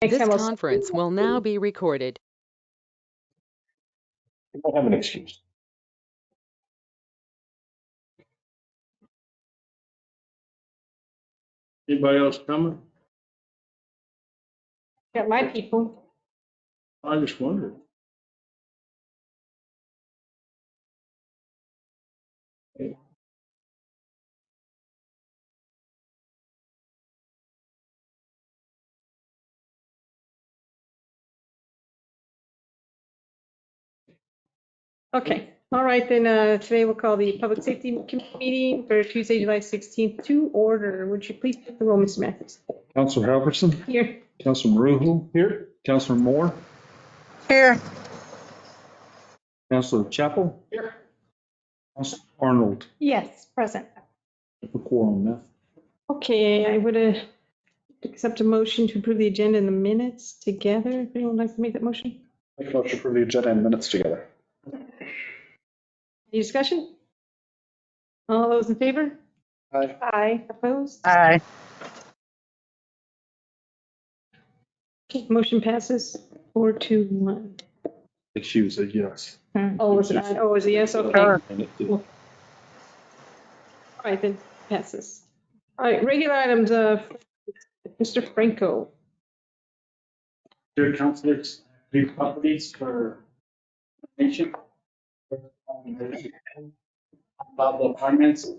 Next This time we'll. conference will now be recorded. You don't have an excuse. Anybody else coming? Got my people. I just wondered. Okay, all right, then today we'll call the Public Safety Committee meeting for Tuesday, July 16th to order. Would you please take the roll, Mr. Matthews? Counselor Halverson, Here. Counselor Marujo. Here. Counselor Moore, Here. Counselor Chapel. Here. Counselor Arnold. Yes, present. For quorum, Beth. Okay, I would accept a motion to approve the agenda and the minutes together. If anyone would like to make that motion? Make a motion for the agenda and minutes together. Any discussion? All those in favor? Aye. Aye. Opposed? Aye. Okay, motion passes 4-1. Excuse it, yes. Oh, was it aye? Oh, was it yes? Okay. Sure. All right, then passes. All right, regular items, Mr. Franco. Dear councilors, three properties for nation. About the apartments,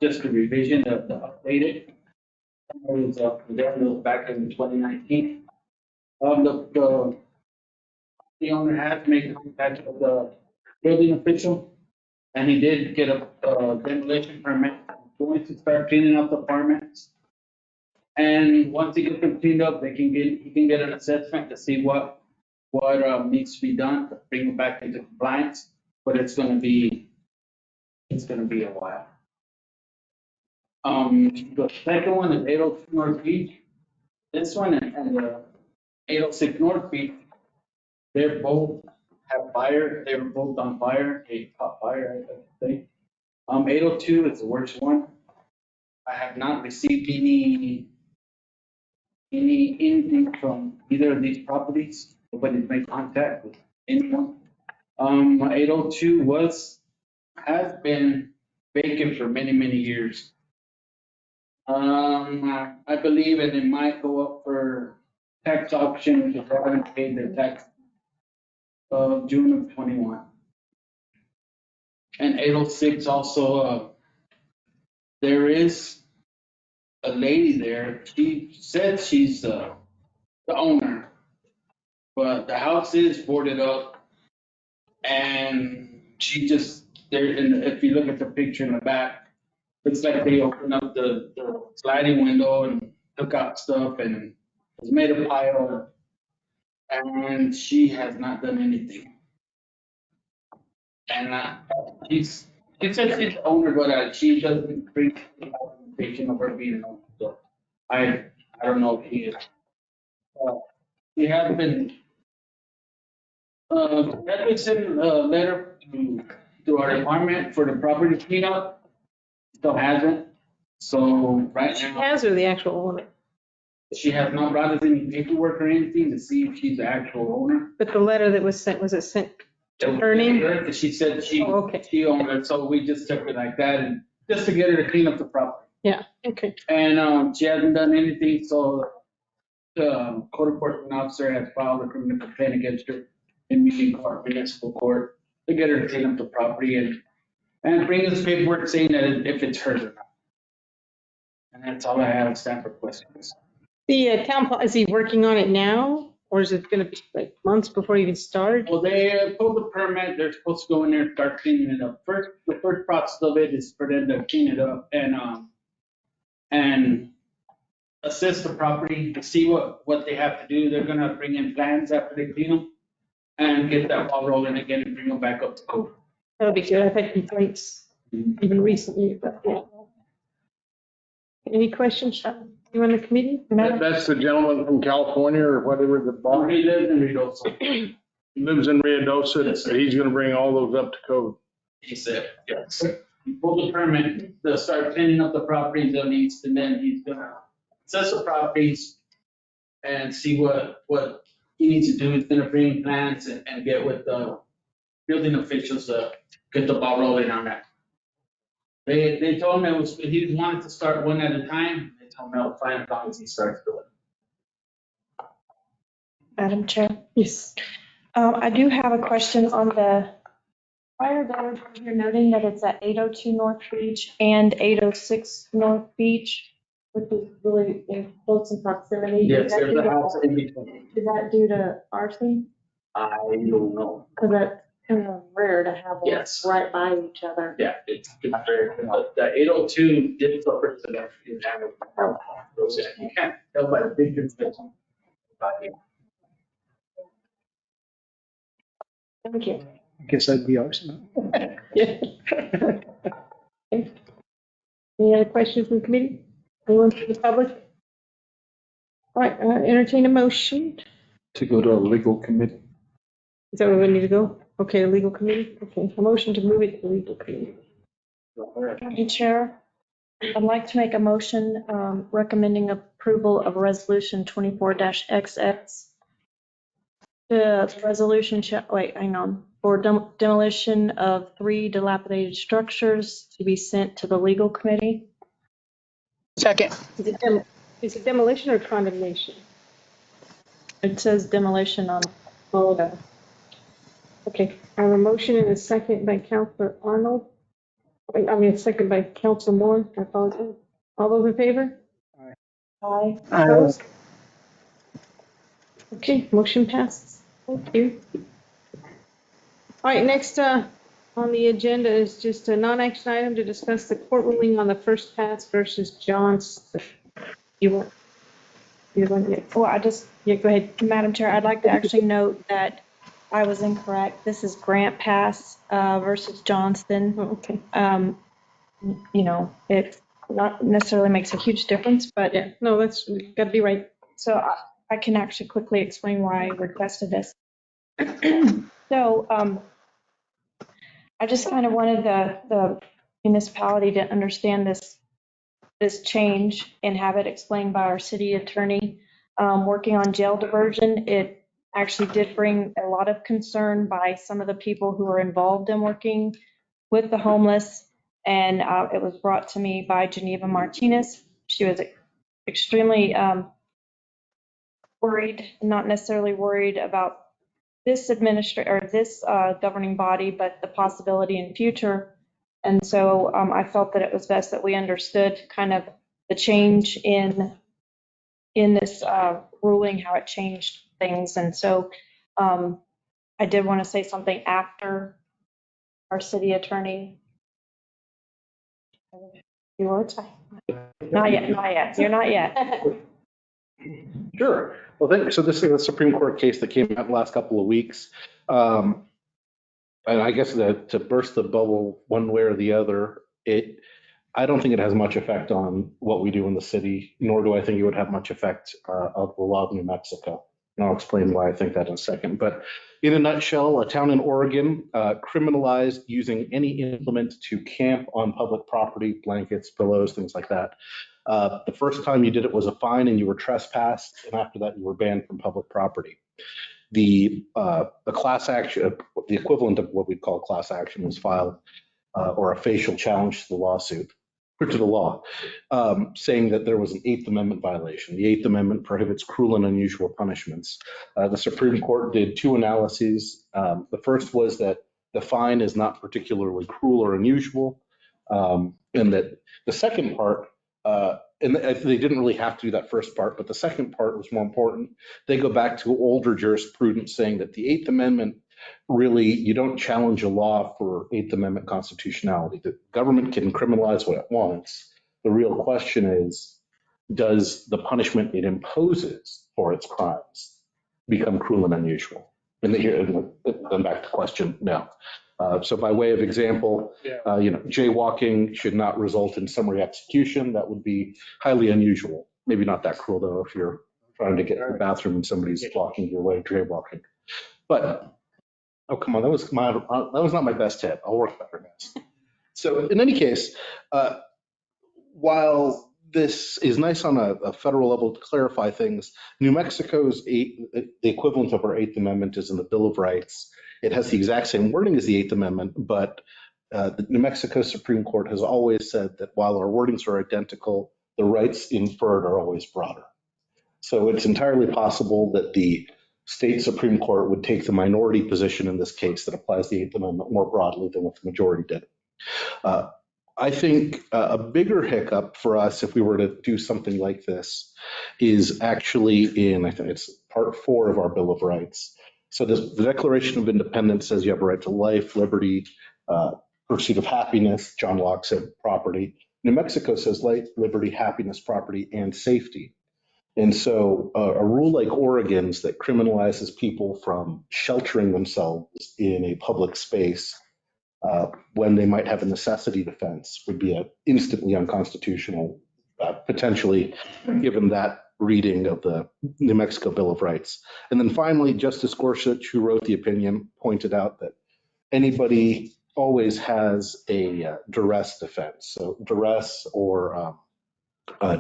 just a revision of the updated. It was back in 2019. The owner had to make contact with the building official, and he did get a demolition permit. Going to start cleaning up the apartments. And once he gets them cleaned up, he can get an assessment to see what needs to be done to bring them back into compliance. But it's gonna be a while. The second one is 802 North Beach. This one and 806 North Beach, they both have fire. They were both on fire. They caught fire, I think. 802 is the worst one. I have not received anything from either of these properties. Nobody's made contact with anyone. 802 has been vacant for many, many years. I believe, and it might go up for tax auction if they haven't paid their tax of June of 21. And 806 also, there is a lady there. She said she's the owner, but the house is boarded up, and she just there. And if you look at the picture in the back, it's like they opened up the sliding window and took out stuff and has made a pile, and she has not done anything. And she said she's the owner, but she doesn't bring documentation of her being an owner. So I don't know if she is. She has been. That we sent a letter to our department for the property cleanup. Still hasn't. So right She now, has or the actual owner? she has not brought us any paperwork or anything to see if she's the actual owner. But the letter that was sent, was it sent to her name? She said she Oh, okay. she owned it, so we just took it like that and just to get her to clean up the property. Yeah, okay. And she hasn't done anything, so the code enforcement officer has filed a criminal complaint against her in municipal court to get her to clean up the property and bring us paperwork saying that if it's hers or not. And that's all I have, stand for questions. The town, is he working on it now? Or is it gonna be like months before he even start? Well, they pulled the permit, they're supposed to go in there and start cleaning it up. The first process of it is for them to clean it up and assess the property to see what they have to do. They're gonna bring in plans after they clean them and get that ball rolling again and bring them back up to code. That'll be good. I've had complaints even recently about that. Any questions from you on the committee? That's the gentleman from California or whatever the bar. He lives in Reynosa. He lives in Ruidoso. He's gonna bring all those up to code. He said, yes. He pulled the permit to start cleaning up the properties that needs, and then he's gonna assess the properties, and see what he needs to do. He's gonna bring plans and get with the building officials to get the ball rolling on that. They told him he wanted to start one at a time. They told him no, fine, as long as he starts doing it. Madam Chair, Yes. I do have a question on the fire damage. You're noting that it's at 802 North Beach and 806 North Beach, which is really in close in proximity. Yes, Is that there's due a to- house in between. Is that due to arson? I don't know. Because that's kind of rare to have them Yes. right by each other. Yeah, it's very, but the 802 did suffer to them in damage. You can't tell by the pictures. Thank you. Guess that'd be arson. Yeah. Any other questions from the committee? Anyone from the public? All right, entertain a motion. To go to a legal committee. Is that where we need to go? Okay, legal committee. Okay, a motion to move it to legal committee. Madam Chair, I'd like to make a motion recommending approval of resolution 24-XX. The resolution, for demolition of 3 dilapidated structures to be sent to the legal committee. Second. Is it demolition or condemnation? It says demolition on. Oh, okay, I have a motion and a second by Councilor Arnold. A second by Councilor Moore. I apologize. All those in favor? Aye. Opposed? Okay, motion passes. Thank you. All right, next on the agenda is just a non-action item to discuss the court ruling on the First Pass versus Johnson. You want? Well, Yeah, go ahead. Madam Chair, I'd like to actually note that I was incorrect. This is Grant Pass versus Johnston. Oh, okay. It not necessarily makes a huge difference, but Yeah, no, that's got to be right. so I can actually quickly explain why I requested this. So I just kind of wanted the municipality to understand this change and have it explained by our city attorney. Working on jail diversion, it actually did bring a lot of concern by some of the people who are involved in working with the homeless. And it was brought to me by Geneva Martinez. She was extremely worried, not necessarily worried about this governing body, but the possibility in future. And so I felt that it was best that we understood kind of the change in this ruling, how it changed things. And so I did want to say something after our city attorney. You were not yet. You're not yet. Sure. Well, so this is a Supreme Court case that came out the last couple of weeks. And I guess that to burst the bubble one way or the other, I don't think it has much effect on what we do in the city, nor do I think it would have much effect of the law of New Mexico. And I'll explain why I think that in a second. But in a nutshell, a town in Oregon criminalized using any implement to camp on public property, blankets, pillows, things like that. The first time you did it was a fine and you were trespassed, and after that you were banned from public property. The class action, the equivalent of what we'd call a class action, was filed, or a facial challenge to the lawsuit, or to the law, saying that there was an Eighth Amendment violation. The Eighth Amendment prohibits cruel and unusual punishments. The Supreme Court did 2 analyses. The first was that the fine is not particularly cruel or unusual, and that the second part, and they didn't really have to do that first part, but the second part was more important. They go back to older jurisprudence saying that the Eighth Amendment, really, you don't challenge a law for Eighth Amendment constitutionality. The government can criminalize what it wants. The real question is, does the punishment it imposes for its crimes become cruel and unusual? And then back to the question, no. So by way of example, jaywalking should not result in summary execution. That would be highly unusual. Maybe not that cruel, though, if you're trying to get to the bathroom and somebody's blocking your way jaywalking. But, oh, come on, that was not my best hit. I'll work better, guys. So in any case, while this is nice on a federal level to clarify things. New Mexico's the equivalent of our Eighth Amendment is in the Bill of Rights. It has the exact same wording as the Eighth Amendment, but the New Mexico Supreme Court has always said that while our wordings are identical, the rights inferred are always broader. So it's entirely possible that the state Supreme Court would take the minority position in this case that applies the Eighth Amendment more broadly than what the majority did. I think a bigger hiccup for us, if we were to do something like this, is actually in, I think it's Part 4 of our Bill of Rights. So the Declaration of Independence says you have a right to life, liberty, pursuit of happiness. John Locke said property. New Mexico says life, liberty, happiness, property, and safety. And so a rule like Oregon's that criminalizes people from sheltering themselves in a public space when they might have a necessity defense would be instantly unconstitutional, potentially, given that reading of the New Mexico Bill of Rights. And then finally, Justice Gorsuch, who wrote the opinion, pointed out that anybody always has a duress defense. So duress or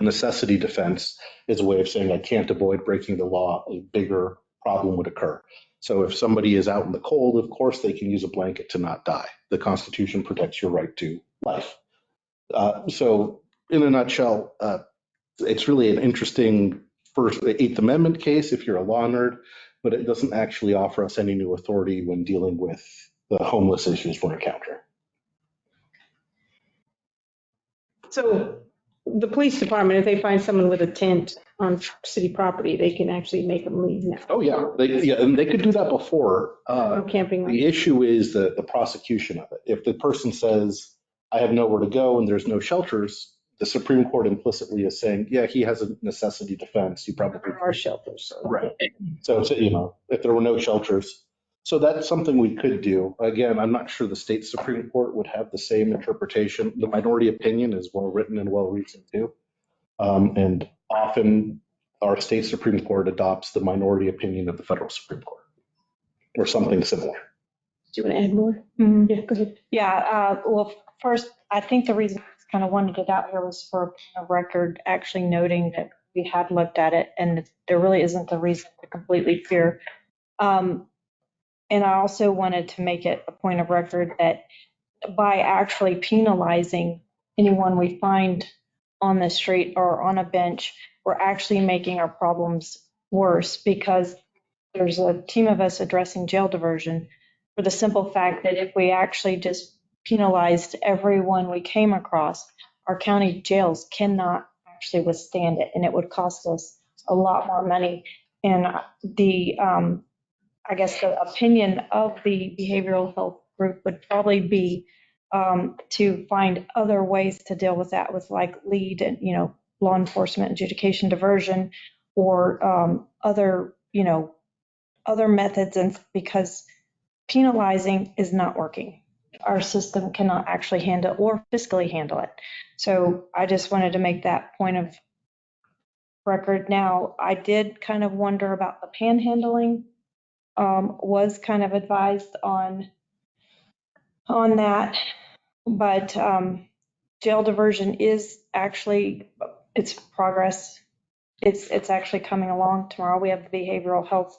necessity defense is a way of saying I can't avoid breaking the law, a bigger problem would occur. So if somebody is out in the cold, of course they can use a blanket to not die. The Constitution protects your right to life. So in a nutshell, it's really an interesting first Eighth Amendment case if you're a law nerd, but it doesn't actually offer us any new authority when dealing with the homeless issues we're encountering. So the police department, if they find someone with a tent on city property, they can actually make them leave now. Oh, yeah. And they could do that before. No camping. The issue is the prosecution of it. If the person says, I have nowhere to go and there's no shelters, the Supreme Court implicitly is saying, yeah, he has a necessity defense. You probably There are shelters. So. right. So, if there were no shelters. So that's something we could do. Again, I'm not sure the state Supreme Court would have the same interpretation. The minority opinion is well written and well reasoned too. And often our state Supreme Court adopts the minority opinion of the federal Supreme Court or something similar. Do you want to add more? Mhm. Yeah, go ahead. Yeah, well, first, I think the reason I kind of wanted it out here was for a record actually noting that we had looked at it and there really isn't a reason to completely fear. And I also wanted to make it a point of record that by actually penalizing anyone we find on the street or on a bench, we're actually making our problems worse because there's a team of us addressing jail diversion for the simple fact that if we actually just penalized everyone we came across, our county jails cannot actually withstand it, and it would cost us a lot more money. And I guess the opinion of the behavioral health group would probably be to find other ways to deal with that with like lead and, law enforcement, adjudication, diversion, or other methods. And because penalizing is not working. Our system cannot actually handle or fiscally handle it. So I just wanted to make that point of record. Now, I did kind of wonder about the panhandling. Was kind of advised on that, but jail diversion is actually, it's progress. It's actually coming along. Tomorrow we have the behavioral health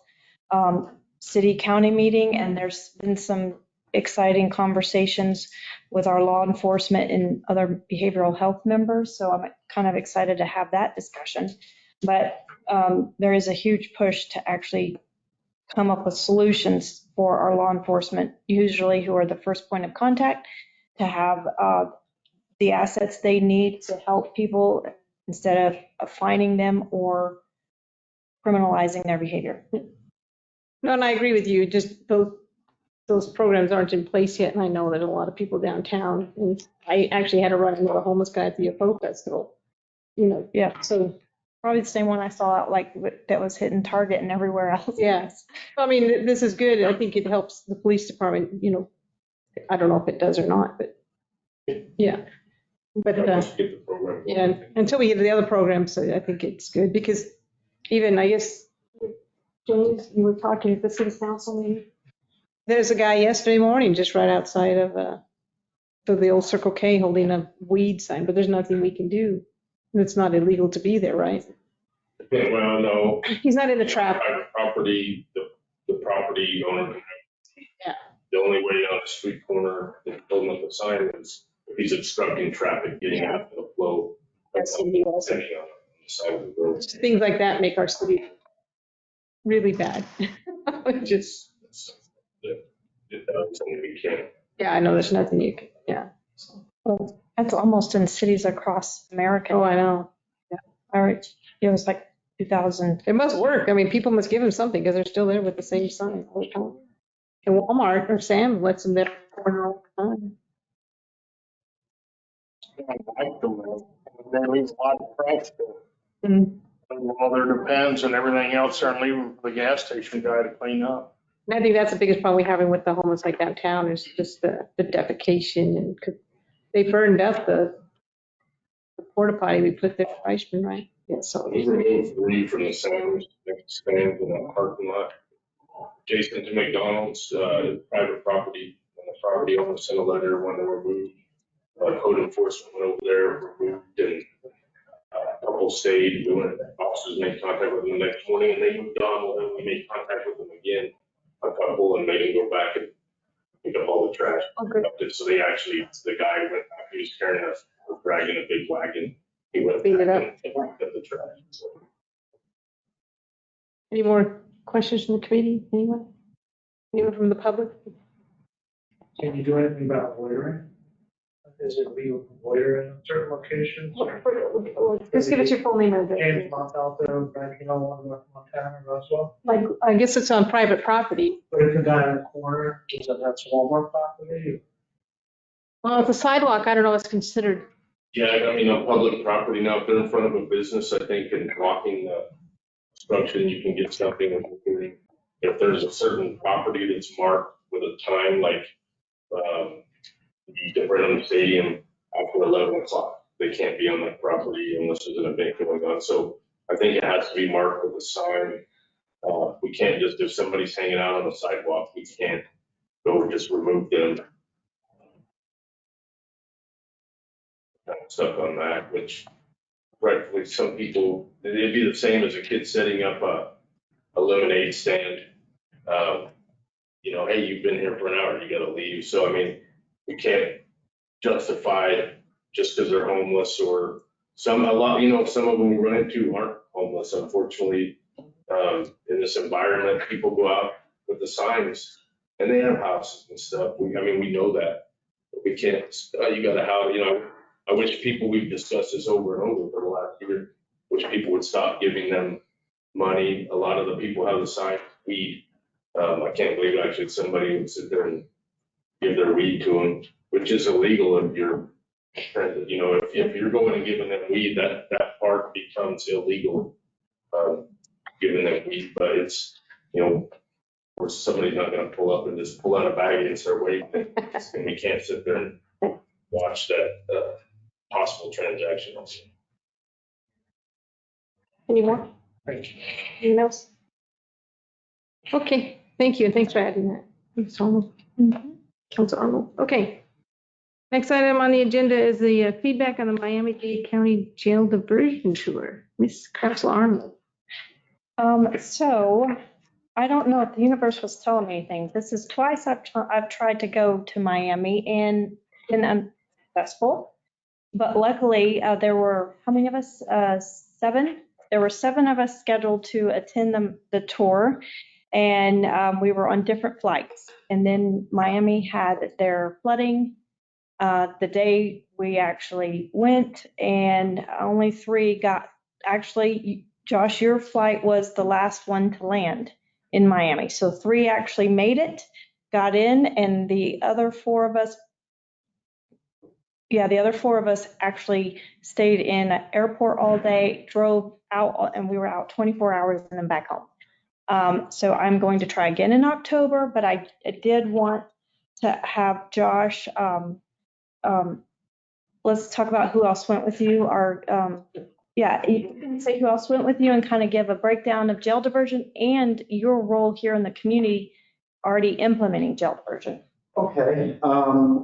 city county meeting, and there's been some exciting conversations with our law enforcement and other behavioral health members. So I'm kind of excited to have that discussion. But there is a huge push to actually come up with solutions for our law enforcement, usually who are the first point of contact, to have the assets they need to help people instead of fining them or criminalizing their behavior. No, and I agree with you. Just those programs aren't in place yet, and I know that a lot of people downtown. And I actually had a run into a homeless guy at the UFO festival. Yeah. So probably the same one I saw that was hitting Target and everywhere else. Yes. I mean, this is good. I think it helps the police department. I don't know if it does or not, but yeah. But yeah, until we get to the other programs, I think it's good because even I guess James, you were talking at the city council meeting. There's a guy yesterday morning just right outside of the old Circle K holding a weed sign, but there's nothing we can do It's not illegal to be there, right? Well, no, He's not in the traffic. private property, the property owner. Yeah. The only way on a street corner, holding up a sign is if he's obstructing traffic, getting out of the flow. That's what he was. Depending on the side of the road. Things like that make our city really bad. Just, We can't. yeah, I know, there's nothing you can, yeah. Well, that's almost in cities across America. Oh, I know. Or it was like 2000. It must work. I mean, people must give him something because they're still there with the same sign all the time. And Walmart or Sam lets them there in the corner all the time. They leave a lot of trash there. Mm. All their Depends and everything else are leaving for the gas station guy to clean up. And I think that's the biggest problem we have with the homeless like downtown is just the defecation and 'cause they burned up the porta potty we put there, Reichman, right? Yeah, so. We removed 3 from the stands in that parking lot. Jason to McDonald's, private property, and the property owner sent a letter when they were moved. Code enforcement went over there, removed, and a couple stayed. Officers made contact with them the next morning, and they moved on. Well, then we made contact with them again, a couple, and made them go back and pick up all the trash. Okay. So they actually, the guy went back, he was carrying dragging a big wagon. He went Cleaned it back up. and picked up the trash. So, Any more questions from the committee? Anyone? Anyone from the public? Can you do anything about loitering? Is it legal to loiter in certain locations? Just give us your full name and address. James Montalto, 1901 North Montana, Roswell. Like, I guess it's on private property. But if the guy in the corner, is that's Walmart property? Well, if the sidewalk, I don't know, it's considered. yeah, I mean, on public property now, if they're in front of a business, I think, and blocking the obstruction, you can get something. If there's a certain property that's marked with a time, like, right on the stadium after 11 o'clock, they can't be on that property unless there's an event going on. So I think it has to be marked with a sign. We can't just, if somebody's hanging out on the sidewalk, we can't go just remove them. Stuck on that, which rightfully some people, it'd be the same as a kid setting up a lemonade stand. Hey, you've been here for an hour, you gotta leave. So, I mean, we can't justify just because they're homeless or some of them we run into aren't homeless, unfortunately. In this environment, people go out with the signs and they have houses and stuff. We know that, but we can't, you got a house, I wish we've discussed this over and over for the last year, wish people would stop giving them money. A lot of the people have the sign weed. I can't believe actually somebody would sit there and give their weed to them, which is illegal if you're, if you're going and giving them weed, that part becomes illegal, giving them weed, but it's, or somebody's not gonna pull up and just pull out a bag and start waving it. And we can't sit there and watch that, possible transaction also. Any more? Anything else? Okay, thank you, and thanks for adding that. Thanks, Arnold. Council Arnold. Okay. Next item on the agenda is the feedback on the Miami-Dade County Jail Diversion Tour. Miss Council Arnold. So I don't know if the universe was telling me anything. This is twice I've tried to go to Miami and been unsuccessful. But luckily, there were, how many of us? 7? There were 7 of us scheduled to attend the tour, and we were on different flights. And then Miami had their flooding the day we actually went, and only 3 got, actually, Josh, your flight was the last one to land in Miami. So 3 actually made it, got in, and the other 4 of us, actually stayed in an airport all day, drove out, and we were out 24 hours and then back home. So I'm going to try again in October, but I did want to have Josh, let's talk about who else went with you. You can say who else went with you and kind of give a breakdown of jail diversion and your role here in the community already implementing jail diversion. Okay,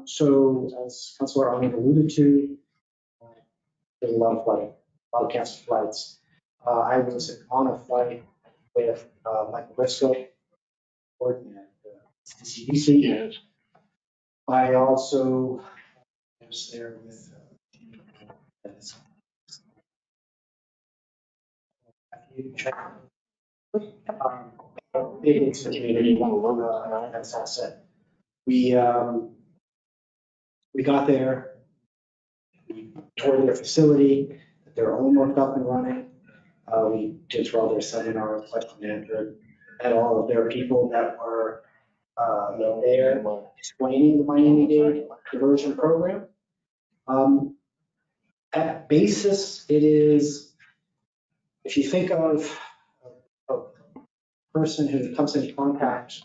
so as Councilor Arnold alluded to, there's a lot of flooding. a lot of canceled flights. I was on a flight with Michael Briscoe and CDC. I also was there with it's a community, as I said. We got there, we toured their facility, they're almost up and running. We did through all their seminars, question and answer, had all of their people that were there explaining the Miami-Dade diversion program. At basis, it is, if you think of a person who comes into contact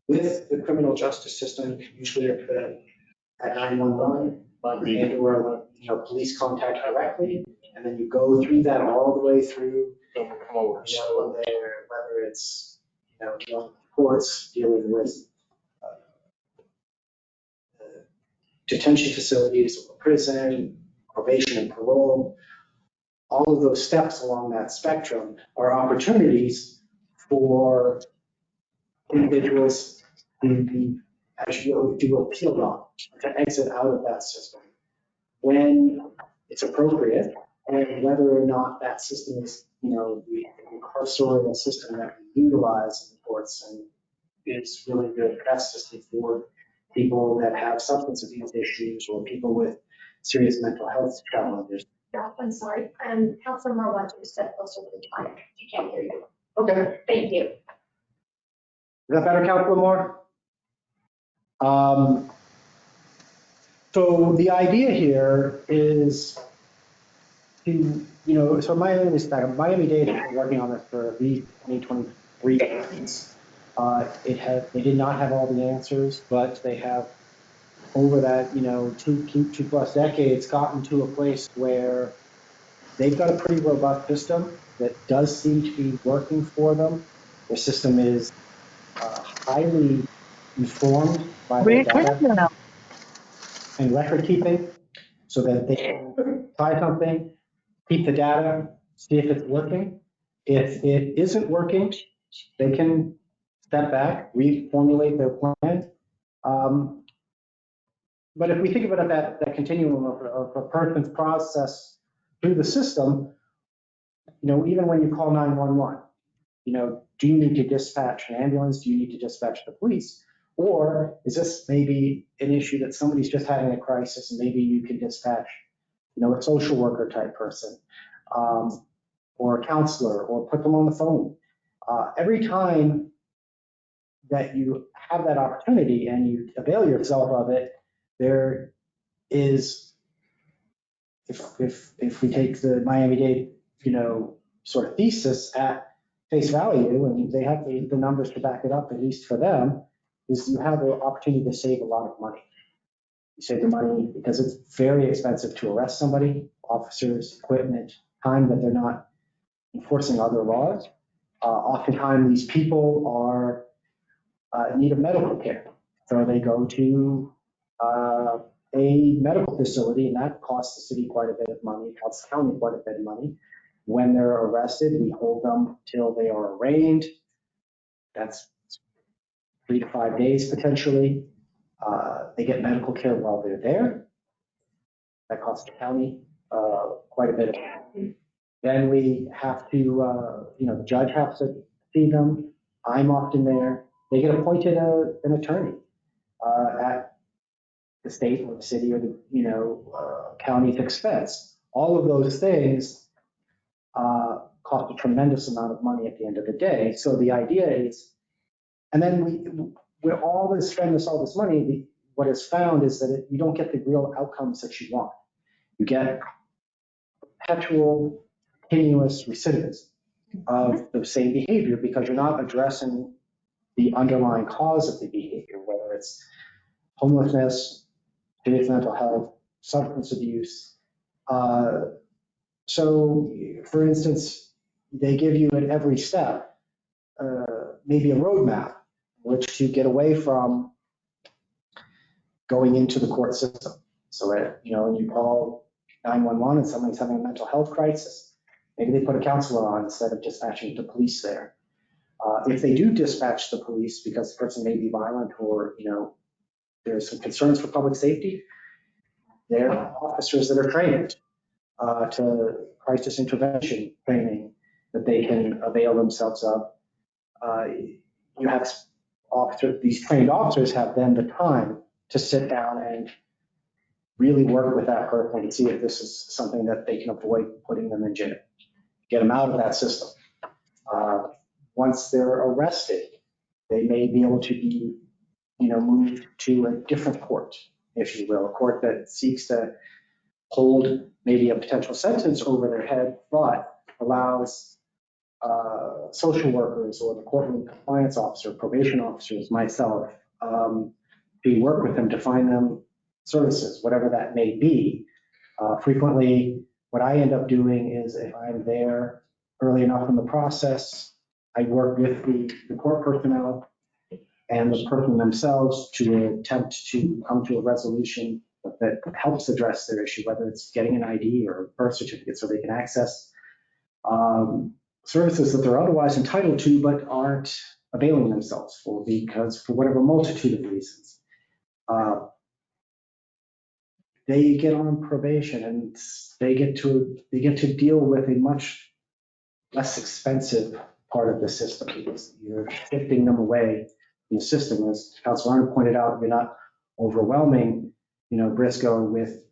with the criminal justice system, usually at 911, and or police contact directly, and then you go through that all the way through, whether it's courts dealing with detention facilities, or prison, probation and parole. All of those steps along that spectrum are opportunities for individuals to as you do a peel off, to exit out of that system when it's appropriate, and whether or not that system is, the carceral system that we utilize in the courts and is really the best system for people that have substance abuse issues or people with serious mental health challenges. Yeah, I'm sorry. Councilor Moore wants you to step closer to the mic. She can't hear you. Okay. Thank you. Is that better, Councilor Moore? So the idea here is to, so Miami-Dade has been working on this for at least 2023 days. They did not have all the answers, but they have, over that, two plus decades, gotten to a place where they've got a pretty robust system that does seem to be working for them. Their system is highly informed by the data and record keeping, so that they can try something, keep the data, see if it's working. If it isn't working, they can step back, reformulate their plan. But if we think about that continuum of a person's process through the system, even when you call 911, do you need to dispatch an ambulance? Do you need to dispatch the police? Or is this maybe an issue that somebody's just having a crisis and maybe you can dispatch, a social worker type person, or a counselor, or put them on the phone? Every time that you have that opportunity and you avail yourself of it, there is, if we take the Miami-Dade, sort of thesis at face value, and they have the numbers to back it up, at least for them, is you have the opportunity to save a lot of money. You save the money because it's very expensive to arrest somebody, officers, equipment, time that they're not enforcing other laws. Oftentimes these people are in need of medical care. So they go to a medical facility, and that costs the city quite a bit of money, costs the county quite a bit of money. When they're arrested, we hold them till they are arraigned. That's 3 to 5 days potentially. They get medical care while they're there. That costs the county quite a bit of money. Then we have to, the judge has to see them. I'm often there. They get appointed an attorney at the state or the city or the county's expense. All of those things cost a tremendous amount of money at the end of the day. So the idea is, and then we're all this spend all this money. What is found is that you don't get the real outcomes that you want. You get perpetual, continuous recidivism of the same behavior because you're not addressing the underlying cause of the behavior, whether it's homelessness, serious mental health, substance abuse. So, for instance, they give you at every step maybe a roadmap which to get away from going into the court system. So that, when you call 911 and someone's having a mental health crisis, Maybe they put a counselor on instead of dispatching the police there. If they do dispatch the police because the person may be violent or, there's some concerns for public safety, there are officers that are trained to crisis intervention training that they can avail themselves of. You have these trained officers have then the time to sit down and really work with that person and see if this is something that they can avoid putting them in jail, get them out of that system. Once they're arrested, they may be able to be, moved to a different court, if you will, a court that seeks to hold maybe a potential sentence over their head, but allows social workers or the courtroom compliance officer, probation officers, myself, to work with them to find them services, whatever that may be. Frequently, what I end up doing is if I'm there early enough in the process, I work with the court personnel and the person themselves to attempt to come to a resolution that helps address their issue, whether it's getting an ID or a birth certificate so they can access services that they're otherwise entitled to but aren't availing themselves for because for whatever multitude of reasons. They get on probation and they get to deal with a much less expensive part of the system because you're shifting them away from the system. As Councilor Arndt pointed out, you're not overwhelming, Briscoe with,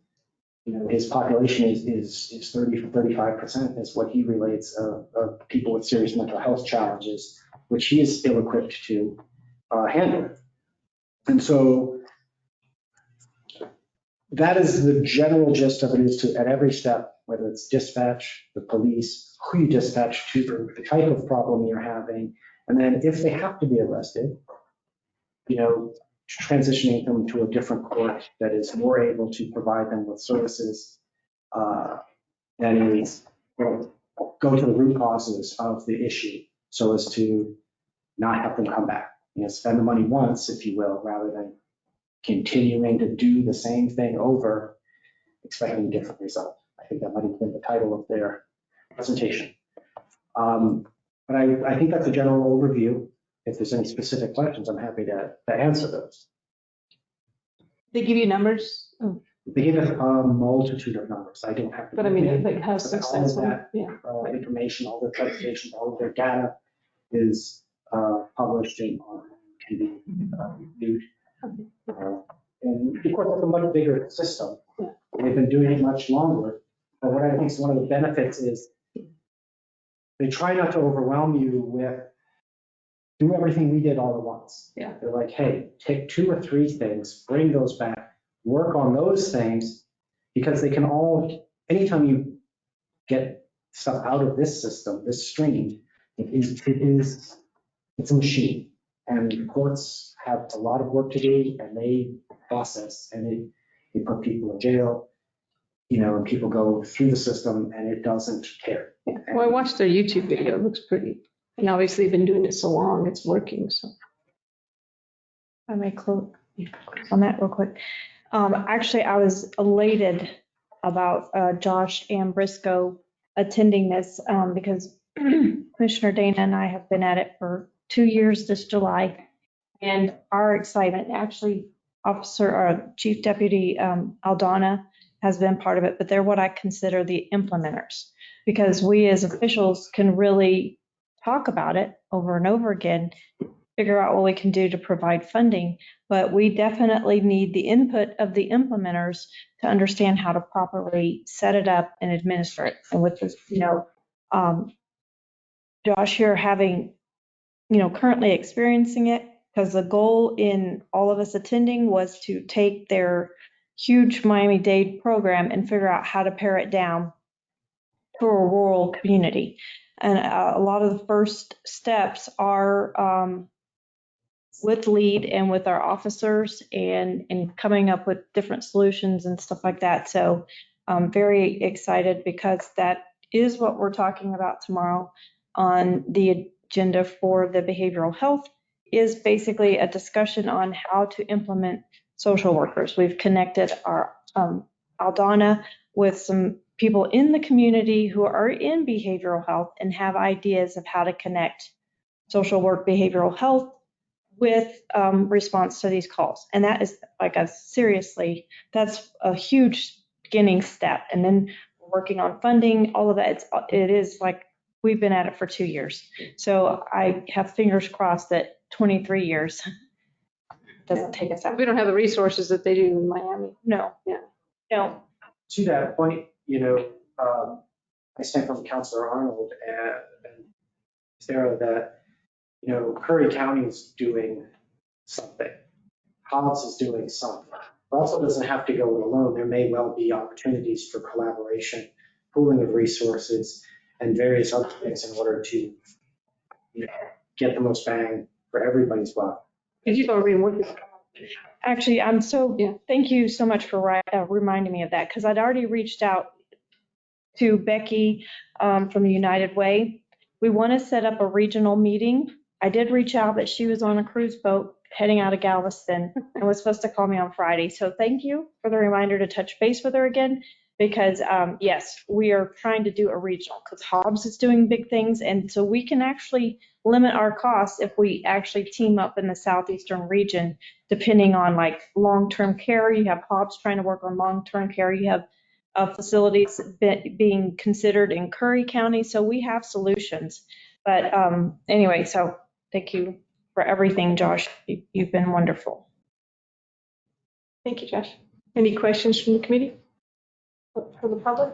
his population is 30 to 35% is what he relates of people with serious mental health challenges, which he is ill-equipped to handle. And so that is the general gist of it, is to, at every step, whether it's dispatch, the police, who you dispatch to, the type of problem you're having, and then if they have to be arrested, transitioning them to a different court that is more able to provide them with services that is, go to the root causes of the issue so as to not have them come back. Spend the money once, if you will, rather than continuing to do the same thing over, expecting a different result. I think that might have been the title of their presentation. But I think that's a general overview. If there's any specific questions, I'm happy to answer those. They give you numbers, They give us a multitude of numbers. I don't have to. but I mean, like how successful, that yeah. Information, all their presentations, all of their data is published and can be reviewed. And of course, it's a much bigger system. They've been doing it much longer. But what I think is one of the benefits is they try not to overwhelm you with do everything we did all at once. Yeah. They're like, hey, take 2 or 3 things, bring those back, work on those things, because they can all, anytime you get stuff out of this system, this stream, it's a machine. And courts have a lot of work to do, and they process, and they put people in jail, and people go through the system, and it doesn't care. Yeah. Well, I watched their YouTube video. It looks pretty. And obviously, they've been doing it so long, it's working. So I may close on that real quick. Actually, I was elated about Josh and Briscoe attending this because Commissioner Dana and I have been at it for 2 years this July. And our excitement, actually, Chief Deputy Aldana has been part of it, but they're what I consider the implementers, because we as officials can really talk about it over and over again, figure out what we can do to provide funding, but we definitely need the input of the implementers to understand how to properly set it up and administer it. And with this, Josh here having, currently experiencing it, because the goal in all of us attending was to take their huge Miami-Dade program and figure out how to pare it down to a rural community. And a lot of the first steps are with LEAD and with our officers and coming up with different solutions and stuff like that. So I'm very excited because that is what we're talking about tomorrow on the agenda for the behavioral health, is basically a discussion on how to implement social workers. We've connected our Aldana with some people in the community who are in behavioral health and have ideas of how to connect social work, behavioral health with response to these calls. And that is like seriously, that's a huge beginning step. And then we're working on funding, all of that. It is like, we've been at it for 2 years. So I have fingers crossed that 23 years doesn't take us out. We don't have the resources that they do in Miami. No. Yeah. No. To that point, I stand from Councilor Arnold and Sarah that, Curry County is doing something. Hobbs is doing something. It also doesn't have to go it alone. There may well be opportunities for collaboration, pooling of resources, and various other things in order to get the most bang for everybody's buck. Did you already work this? Actually, thank you so much for reminding me of that, because I'd already reached out to Becky from the United Way. We want to set up a regional meeting. I did reach out, but she was on a cruise boat heading out of Galveston and was supposed to call me on Friday. So thank you for the reminder to touch base with her again, because yes, we are trying to do a regional, because Hobbs is doing big things. And so we can actually limit our costs if we actually team up in the southeastern region, depending on like long-term care. You have Hobbs trying to work on long-term care. You have facilities being considered in Curry County. So we have solutions. But anyway, so thank you for everything, Josh. You've been wonderful. Thank you, Josh. Any questions from the committee? From the public?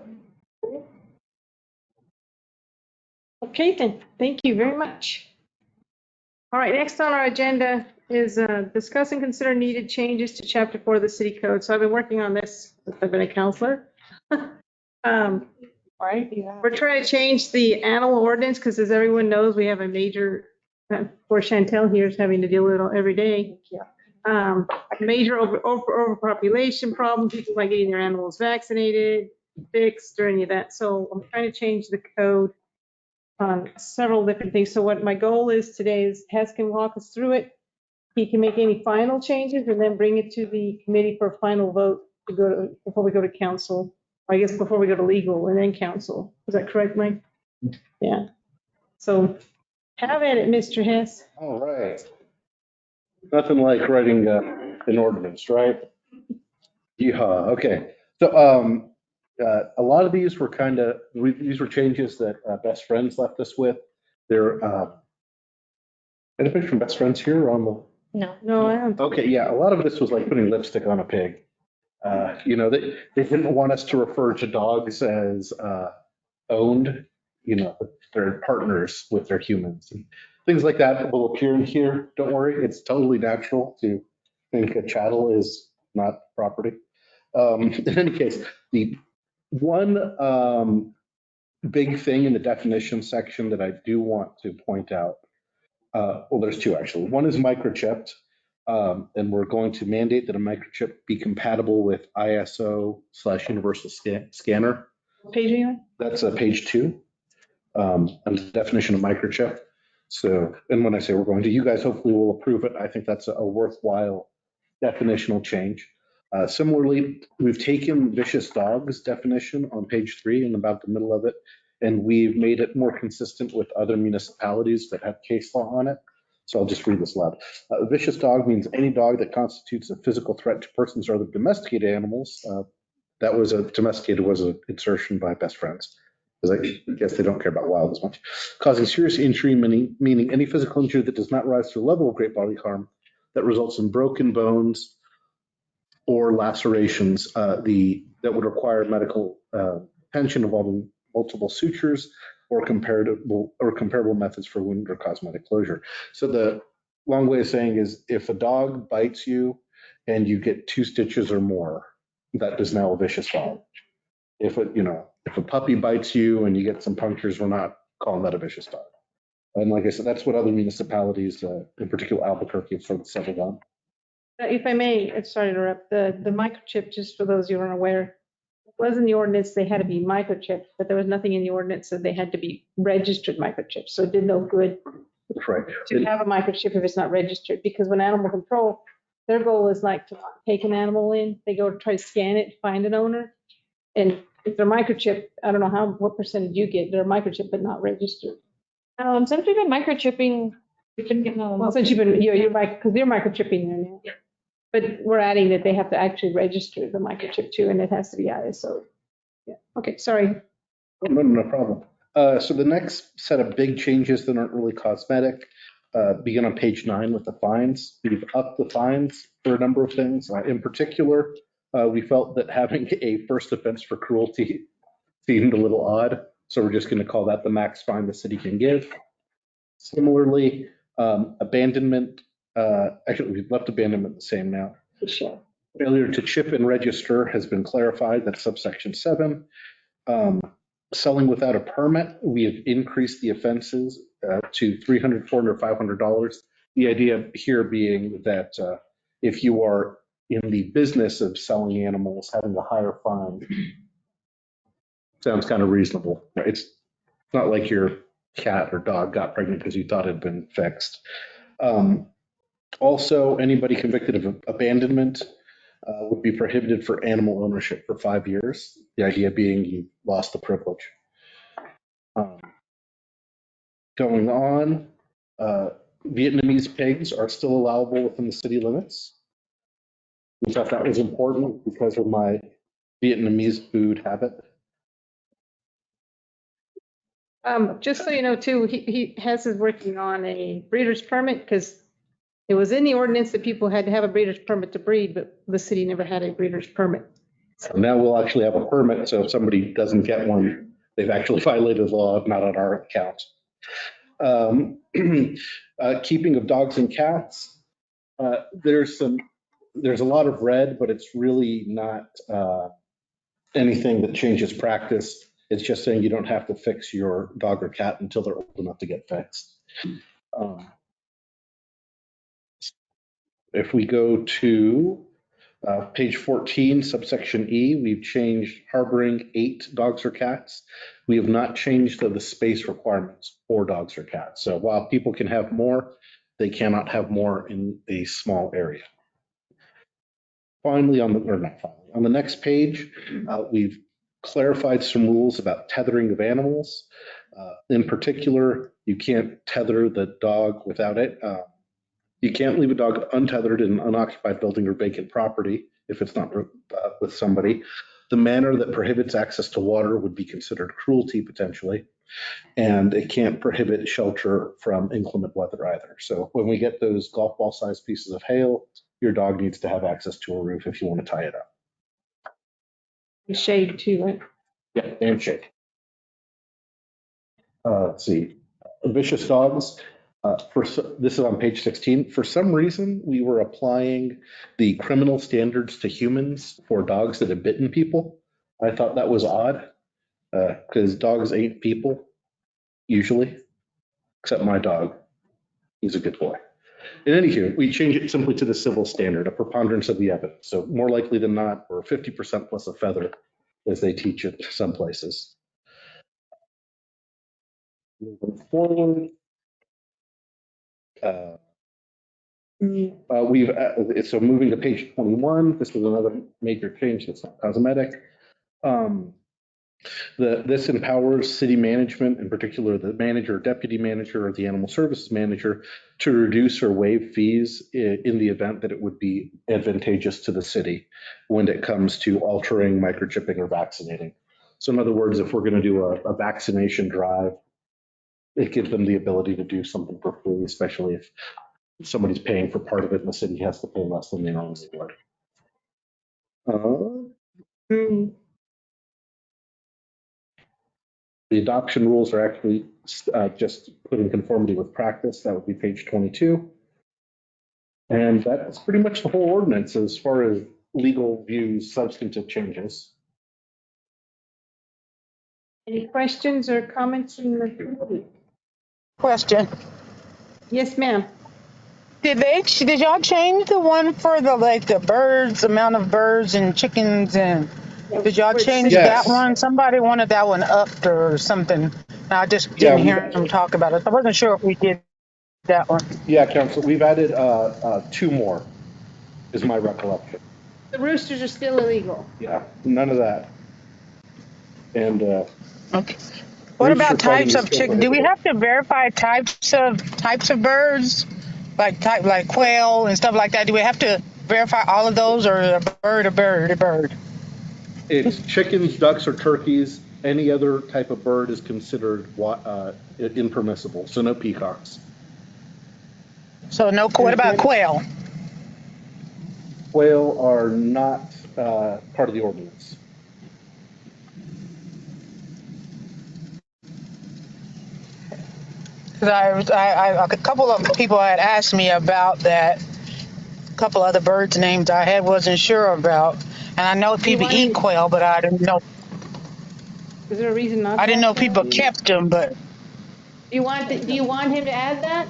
Okay, then. Thank you very much. All right, next on our agenda is discuss and consider needed changes to Chapter 4 of the City Code. So I've been working on this since I've been a counselor. Right? We're trying to change the animal ordinance because, as everyone knows, we have a major, poor Chantel here is having to deal with it every day. Major overpopulation problem, people not getting their animals vaccinated, fixed, or any of that. So I'm trying to change the code on several different things. So what my goal is today is Hess can walk us through it. He can make any final changes and then bring it to the committee for a final vote to go to, before we go to council. I guess before we go to legal and then council. Is that correct, Mike? Yeah. So have at it, Mr. Hess. All right. Nothing like writing an ordinance, right? Yeehaw. Okay. So a lot of these were these were changes that Best Friends left us with. They're anybody from Best Friends here on the? No, I don't. Okay, yeah. A lot of this was like putting lipstick on a pig. They didn't want us to refer to dogs as owned. They're partners with their humans. And things like that will appear in here. Don't worry, it's totally natural to think a chattel is not property. In any case, the one big thing in the definition section that I do want to point out, well, there's two actually. One is microchipped, and we're going to mandate that a microchip be compatible with ISO/universal scanner. What page are you on? That's page 2, and the definition of microchip. So, and when I say we're going to, you guys hopefully will approve it. I think that's a worthwhile definitional change. Similarly, we've taken vicious dogs definition on page 3 and about the middle of it, and we've made it more consistent with other municipalities that have case law on it. So I'll just read this loud. Vicious dog means any dog that constitutes a physical threat to persons or other domesticated animals. That was domesticated was an insertion by Best Friends, because I guess they don't care about wild as much. Causing serious injury, meaning any physical injury that does not rise to the level of great bodily harm that results in broken bones or lacerations that would require medical attention involving multiple sutures or comparable methods for wound or cosmetic closure. So the long way of saying is, if a dog bites you and you get 2 stitches or more, that is now a vicious dog. If a puppy bites you and you get some punctures, we're not calling that a vicious dog. And like I said, that's what other municipalities, in particular Albuquerque, have sort of settled on. If I may, sorry to interrupt, the microchip, just for those who aren't aware, was in the ordinance, they had to be microchipped, but there was nothing in the ordinance that they had to be registered microchips. So it did no good That's right. to have a microchip if it's not registered, because when animal control, their goal is like to not take an animal in, they go to try to scan it, find an owner. And if they're microchipped, I don't know what percentage you get, they're microchipped but not registered. Some people microchipping, you can get Well, since you're because you're microchipping there now. Yeah. But we're adding that they have to actually register the microchip too, and it has to be ISO. Yeah, okay, sorry. No problem. So the next set of big changes that aren't really cosmetic begin on page 9 with the fines. We've upped the fines for a number of things. In particular, we felt that having a first offense for cruelty seemed a little odd, so we're just going to call that the max fine the city can give. Similarly, abandonment, actually, we've left abandonment the same now. Sure. Failure to chip and register has been clarified, that's subsection 7. Selling without a permit, we have increased the offenses to $300, $400, $500. The idea here being that if you are in the business of selling animals, having a higher fine sounds kind of reasonable. It's not like your cat or dog got pregnant because you thought it had been fixed. Also, anybody convicted of abandonment would be prohibited for animal ownership for 5 years. The idea being you lost the privilege. Going on, Vietnamese pigs are still allowable within the city limits. We thought that was important because of my Vietnamese food habit. Just so you know too, he has is working on a breeder's permit because it was in the ordinance that people had to have a breeder's permit to breed, but the city never had a breeder's permit. So now we'll actually have a permit, so if somebody doesn't get one, they've actually violated the law, not on our account. Keeping of dogs and cats. There's a lot of red, but it's really not anything that changes practice. It's just saying you don't have to fix your dog or cat until they're old enough to get fixed. If we go to page 14, subsection E, we've changed harboring 8 dogs or cats. We have not changed the space requirements for dogs or cats. So while people can have more, they cannot have more in a small area. Finally, on the next page, we've clarified some rules about tethering of animals. In particular, you can't tether the dog without it. You can't leave a dog untethered in an unoccupied building or vacant property if it's not with somebody. The manner that prohibits access to water would be considered cruelty potentially, and it can't prohibit shelter from inclement weather either. So when we get those golf ball sized pieces of hail, your dog needs to have access to a roof if you want to tie it up. Shade too, right? Yeah, and shade. Let's see, vicious dogs. This is on page 16. For some reason, we were applying the criminal standards to humans for dogs that have bitten people. I thought that was odd because dogs ain't people usually, except my dog. He's a good boy. In any case, we change it simply to the civil standard, a preponderance of the evidence. So more likely than not, or 50% plus a feather, as they teach it some places. Moving forward. So moving to page 21, this is another major change that's not cosmetic. This empowers city management, in particular the manager, deputy manager, or the animal services manager, to reduce or waive fees in the event that it would be advantageous to the city when it comes to altering, microchipping, or vaccinating. So in other words, if we're going to do a vaccination drive, it gives them the ability to do something for free, especially if somebody's paying for part of it and the city has to pay less than they normally would. The adoption rules are actually just put in conformity with practice. That would be page 22. And that's pretty much the whole ordinance as far as legal views, substantive changes. Any questions or comments from the committee? Question. Yes, ma'am. Did y'all change the one for the birds, amount of birds and chickens and did y'all change Yes. that one? Somebody wanted that one upped or something. I just didn't hear them talk about it. I wasn't sure if we did that one. Yeah, Council, we've added 2 more, is my recollection. The roosters are still illegal. Yeah, none of that. And Okay. What roosts are about probably types of still chicken? Do we prohibited. have to verify types of birds? Like quail and stuff like that? Do we have to verify all of those, or a bird? It's chickens, ducks, or turkeys. Any other type of bird is considered impermissible. So no peacocks. So no, what about quail? Quail are not part of the ordinance. Because a couple of people had asked me about that. A couple other birds names I had wasn't sure about, and I know people eat quail, but I didn't know. Is there a reason not to? I didn't know have people that? kept them, but Do you want him to add that?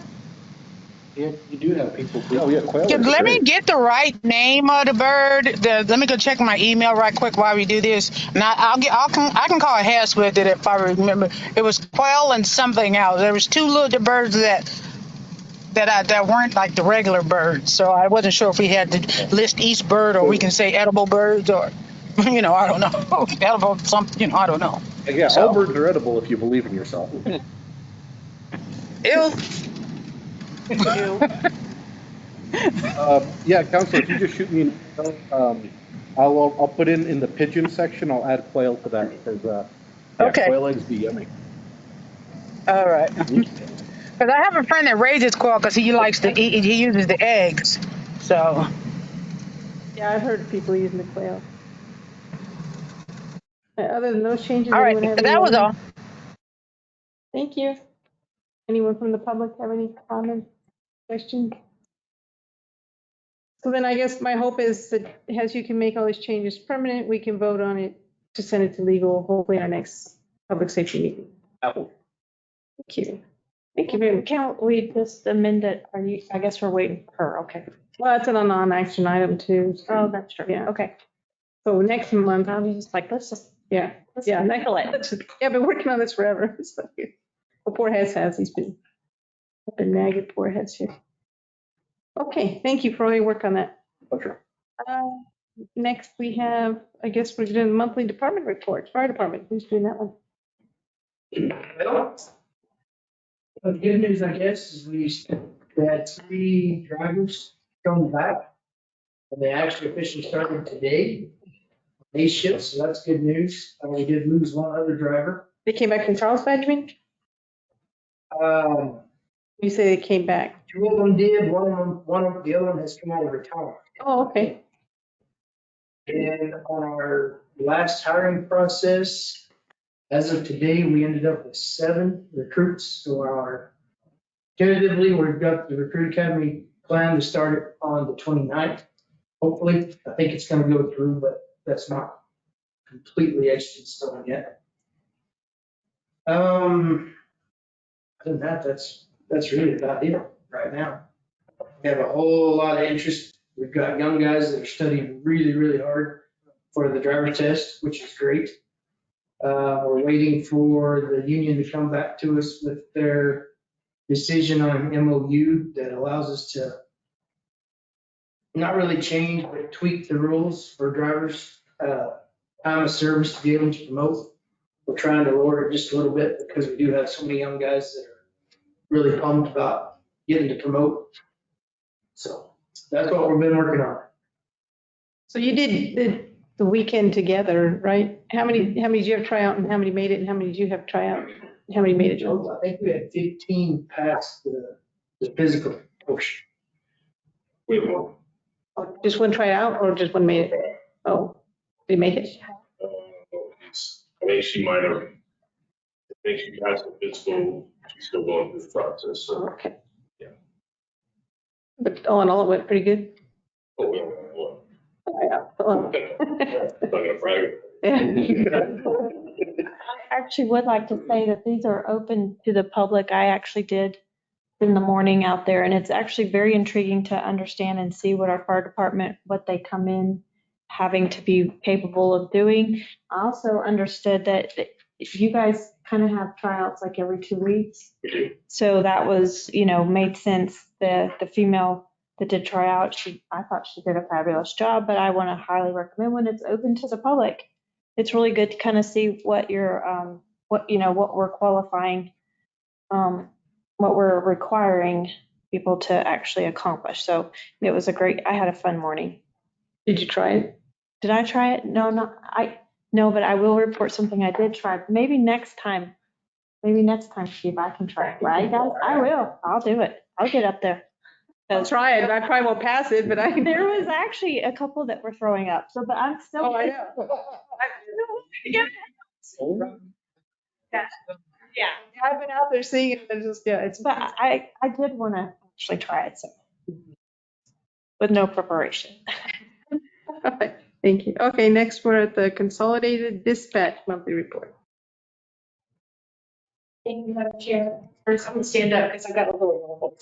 Yeah, you do have people. Oh yeah, quail is let me great. get the right name of the bird. Let me go check my email right quick while we do this. And I can call Hess with it if I remember. It was quail and something else. There was two little birds that weren't like the regular birds. So I wasn't sure if we had to list each bird, or we can say edible birds, or I don't know, edible something. I don't know. Yeah, So. all birds are edible if you believe in yourself. Ew. Yeah, Counselor, if you just shoot me an email, I'll put in the pigeon section. I'll add quail to that because Okay. quail eggs be yummy. All right. Because I have a friend that raises quail because he likes to eat. He uses the eggs. So. Yeah, I've heard people using the quail. Other than those changes, All right. anyone have any That was other? all. Thank you. Anyone from the public have any comments, questions? So then I guess my hope is that as you can make all these changes permanent, we can vote on it to send it to legal, hopefully our next public safety meeting. Thank you. Thank you very much. Can't we just amend it? I guess we're waiting for her. Okay. Well, that's a non-action item too. so- Oh, that's true. Yeah. Okay. So next month, I was just like, let's just, yeah, let's yeah. tackle it. Yeah, I've been working on this forever. So, well, poor Heads has, he's been nagging poor Heads here. Okay, thank you for all your work on that. Pleasure. Next, we have, I guess we're doing monthly department reports, fire department. Who's doing that one? Well, the good news, I guess, is we had 3 drivers come back. And they actually officially started today, day shift, so that's good news. We did lose one other driver. They came back from Carlsbad, you mean? You say they came back. 2 of them did, the other one has come out of retirement. Oh, okay. And on our last hiring process, as of today, we ended up with 7 recruits. So tentatively, we've got the recruit academy plan to start it on the 29th. Hopefully, I think it's gonna go through, but that's not completely etched in stone yet. Other than that, that's really about it right now. We have a whole lot of interest. We've got young guys that are studying really, really hard for the driver test, which is great. We're waiting for the union to come back to us with their decision on an MOU that allows us to not really change, but tweak the rules for drivers, time of service to be able to promote. We're trying to lower it just a little bit because we do have so many young guys that are really pumped about getting to promote. So that's what we've been working on. So you did the weekend together, right? How many did you have try out and how many made it and how many did you have try out? How many made it? I think we had 15 past the physical portion. We have one. Oh, just one try out or just one made it? Oh, they make it? I think she might have, I think she passed the physical, she's still going through the process, so. Okay. Yeah. But all in all, it went pretty good. Oh, we don't know Yeah. what. I'm not gonna brag. I actually would like to say that these are open to the public. I actually did in the morning out there, and it's actually very intriguing to understand and see what our fire department, what they come in having to be capable of doing. I also understood that you guys kind of have tryouts like every 2 weeks. We do. So that was, made sense. The female that did try out, I thought she did a fabulous job, but I want to highly recommend when it's open to the public. it's really good to kind of see what you're, what we're qualifying, what we're requiring people to actually accomplish. So it was I had a fun morning. Did you try it? Did I try it? No, but I will report something I did try. Maybe next time, Steve, I can try it, right, guys? I will. I'll do it. I'll get up there. I'll try it. I probably won't pass it, but I. There was actually a couple that were throwing up, so, but I'm still. Oh, I know. Yeah. Yeah. I've been out there seeing it. It's just, yeah, it's. But I did want to actually try it, so. With no preparation. Thank you. Okay, next we're at the Consolidated Dispatch Monthly Report. Thank you, Madam Chair. First, I'm gonna stand up because I've got a little.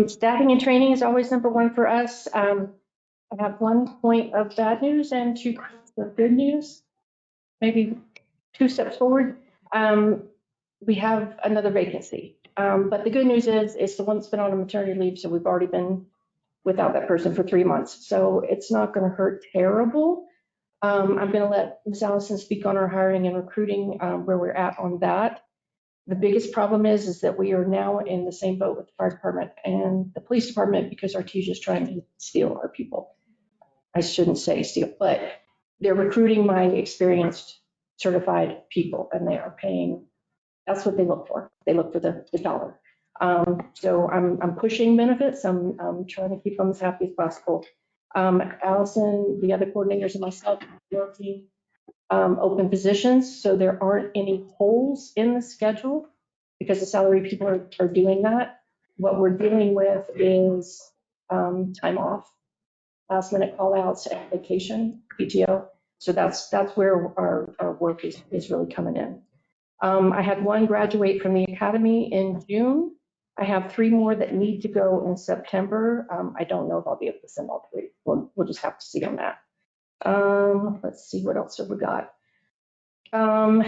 Staffing and training is always number one for us. I have 1 point of bad news and 2 points of good news. Maybe 2 steps forward. We have another vacancy. But the good news is it's the one that's been on a maternity leave, so we've already been without that person for 3 months. So it's not going to hurt terrible. I'm going to let Ms. Allison speak on our hiring and recruiting, where we're at on that. The biggest problem is that we are now in the same boat with the fire department and the police department because Artesia is trying to steal our people. I shouldn't say steal, but they're recruiting my experienced certified people and they are paying. That's what they look for. They look for the dollar. So I'm pushing benefits. I'm trying to keep them as happy as possible. Allison, the other coordinators and myself working open positions, so there aren't any holes in the schedule because the salary people are doing that. What we're dealing with is time off, last minute call outs and vacation, PTO. So that's where our work is really coming in. I had 1 graduate from the academy in June. I have 3 more that need to go in September. I don't know if I'll be able to send all 3. We'll just have to see on that. Let's see, what else have we got? Call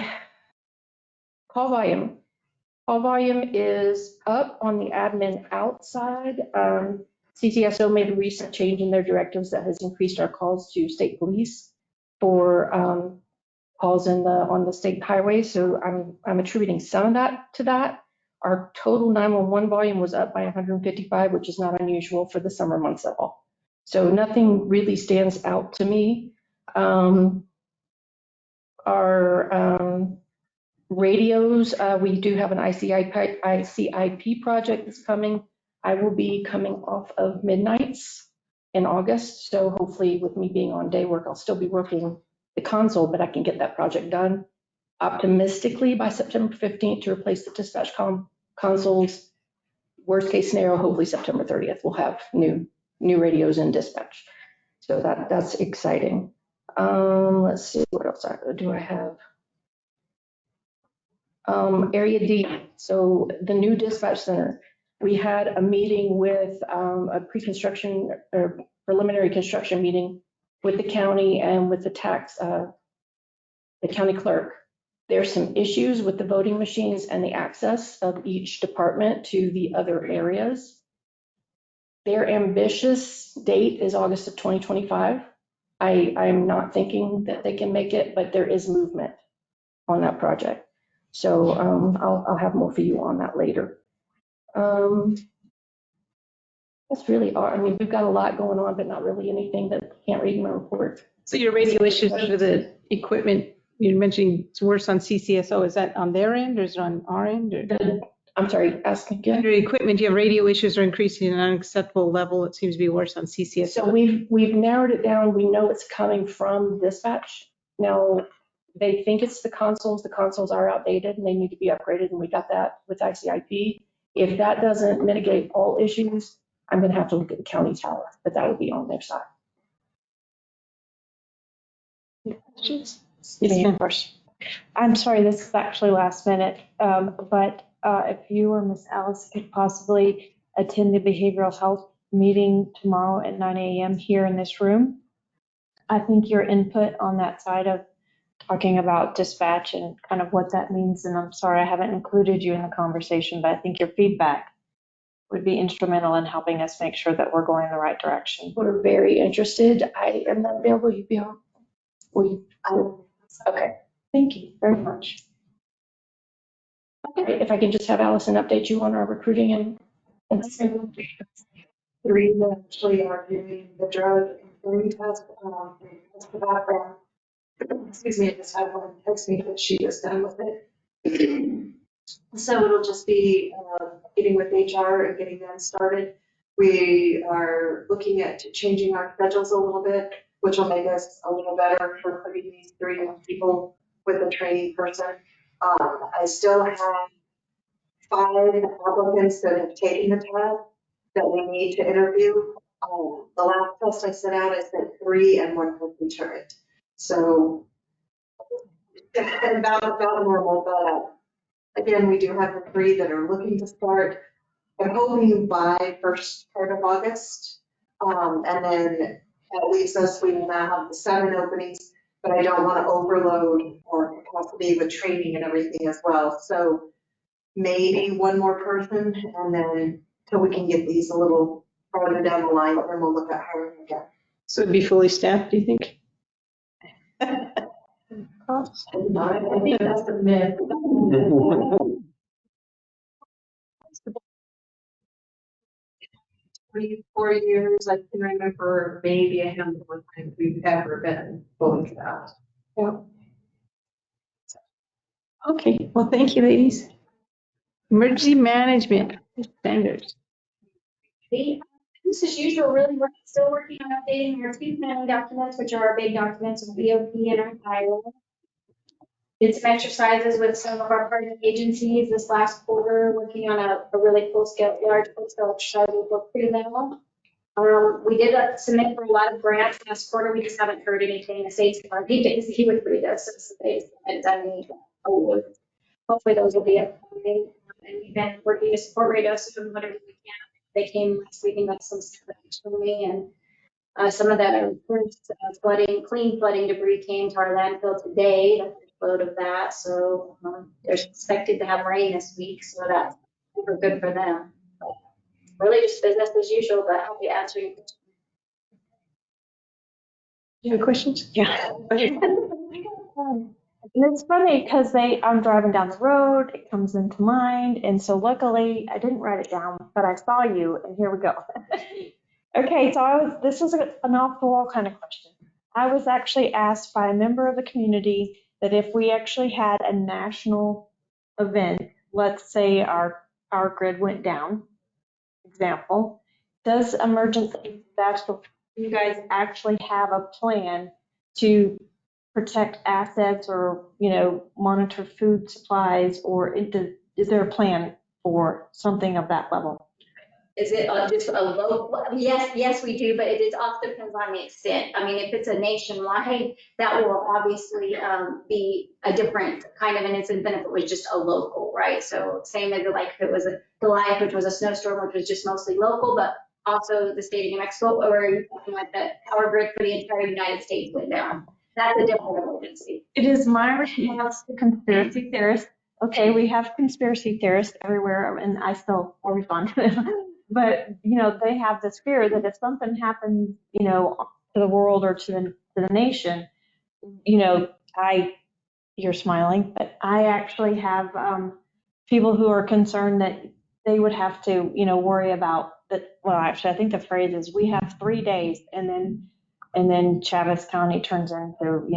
volume. Call volume is up on the admin outside. CCSO made a recent change in their directives that has increased our calls to state police for calls on the state highway. So I'm attributing some of that to that. Our total 911 volume was up by 155, which is not unusual for the summer months at all. So nothing really stands out to me. Our radios, we do have an ICIP project that's coming. I will be coming off of midnights in August. So hopefully with me being on day work, I'll still be working the console, but I can get that project done optimistically by September 15th to replace the dispatch consoles. Worst case scenario, hopefully September 30th, we'll have new radios in dispatch. So that's exciting. Let's see, what else do I have? Area D, so the new dispatch center. We had a meeting with a pre-construction or preliminary construction meeting with the county and with the county clerk. There's some issues with the voting machines and the access of each department to the other areas. Their ambitious date is August of 2025. I'm not thinking that they can make it, but there is movement on that project. So I'll have more for you on that later. That's really all. I mean, we've got a lot going on, but not really anything that I can't read in my report. So your radio issues under the equipment, you're mentioning it's worse on CCSO. Is that on their end or is it on our end? Or? I'm sorry, ask again. Under equipment, you have radio issues are increasing at an unacceptable level. It seems to be worse on CCSO. So we've narrowed it down. We know it's coming from dispatch. Now, they think it's the consoles. The consoles are outdated and they need to be upgraded, and we got that with ICIP. If that doesn't mitigate all issues, I'm going to have to look at the county tower, but that would be on their side. Yes, ma'am. I'm sorry, this is actually last minute, but if you or Miss Alice could possibly attend the behavioral health meeting tomorrow at 9 a.m. here in this room. I think your input on that side of talking about dispatch and kind of what that means, and I'm sorry I haven't included you in the conversation, but I think your feedback would be instrumental in helping us make sure that we're going in the right direction. We're very interested. I am not available. You'd be on. Okay, thank you very much. Okay, if I can just have Allison update you on our recruiting and. Three that actually are doing the drug and screening test, test the background. Excuse me, I just had one text me that she was done with it. So it'll just be getting with HR and getting them started. We are looking at changing our schedules a little bit, which will make us a little better for putting these three new people with a training person. I still have 5 applicants that have taken the test that we need to interview. The last test I sent out, I sent 3 and 1 has returned. So about normal, but again, we do have the 3 that are looking to start. I'm hoping by first part of August. And then that leaves us, we will now have the 7 openings, but I don't want to overload our capacity with training and everything as well. So maybe 1 more person, and then till we can get these a little farther down the line, then we'll look at hiring again. So it'd be fully staffed, do you think? I think that's the myth. 3-4 years, I can remember maybe a handful of times we've ever been fully staffed. Okay, well, thank you, ladies. Emergency management standards. This is usual, really, we're still working on updating our food planning documents, which are our big documents of BOP and our Iowa. Did some exercises with some of our partner agencies this last quarter, working on a really large full-scale exercise with look pretty minimal. We did submit for a lot of grants last quarter. We just haven't heard anything. The state's are busy with Fritos, so they haven't done any awards. Hopefully those will be upcoming. And we've been working to support Fritos and whatever we can. They came last week and got some stuff for me, and some of that flooding, clean flooding debris came to our landfill today. That's a load of that. So they're expected to have rain this week, so that's super good for them. But really just business as usual, but I'll be answering. You have questions? Yeah. And it's funny because I'm driving down the road, it comes into mind, and so luckily I didn't write it down, but I saw you, and here we go. Okay, so this is an off-the-wall kind of question. I was actually asked by a member of the community that if we actually had a national event, let's say our power grid went down, example, does emergency disaster, you guys actually have a plan to protect assets or, monitor food supplies, or is there a plan for something of that level? Is it just a local? Yes, we do, but it also depends on the extent. I mean, if it's a nationwide, that will obviously be a different kind of an incident than if it was just a local, right? So same as like if it was a Goliath, which was a snowstorm, which was just mostly local, but also the state of New Mexico, or something like the power grid for the entire United States went down. That's a different emergency. It is my response to conspiracy theorists. Okay, we have conspiracy theorists everywhere, and I still respond to them. But, they have this fear that if something happens, to the world or to the nation, you're smiling, but I actually have people who are concerned that they would have to, worry about that. Well, actually, I think the phrase is we have 3 days and then Chavez County turns into,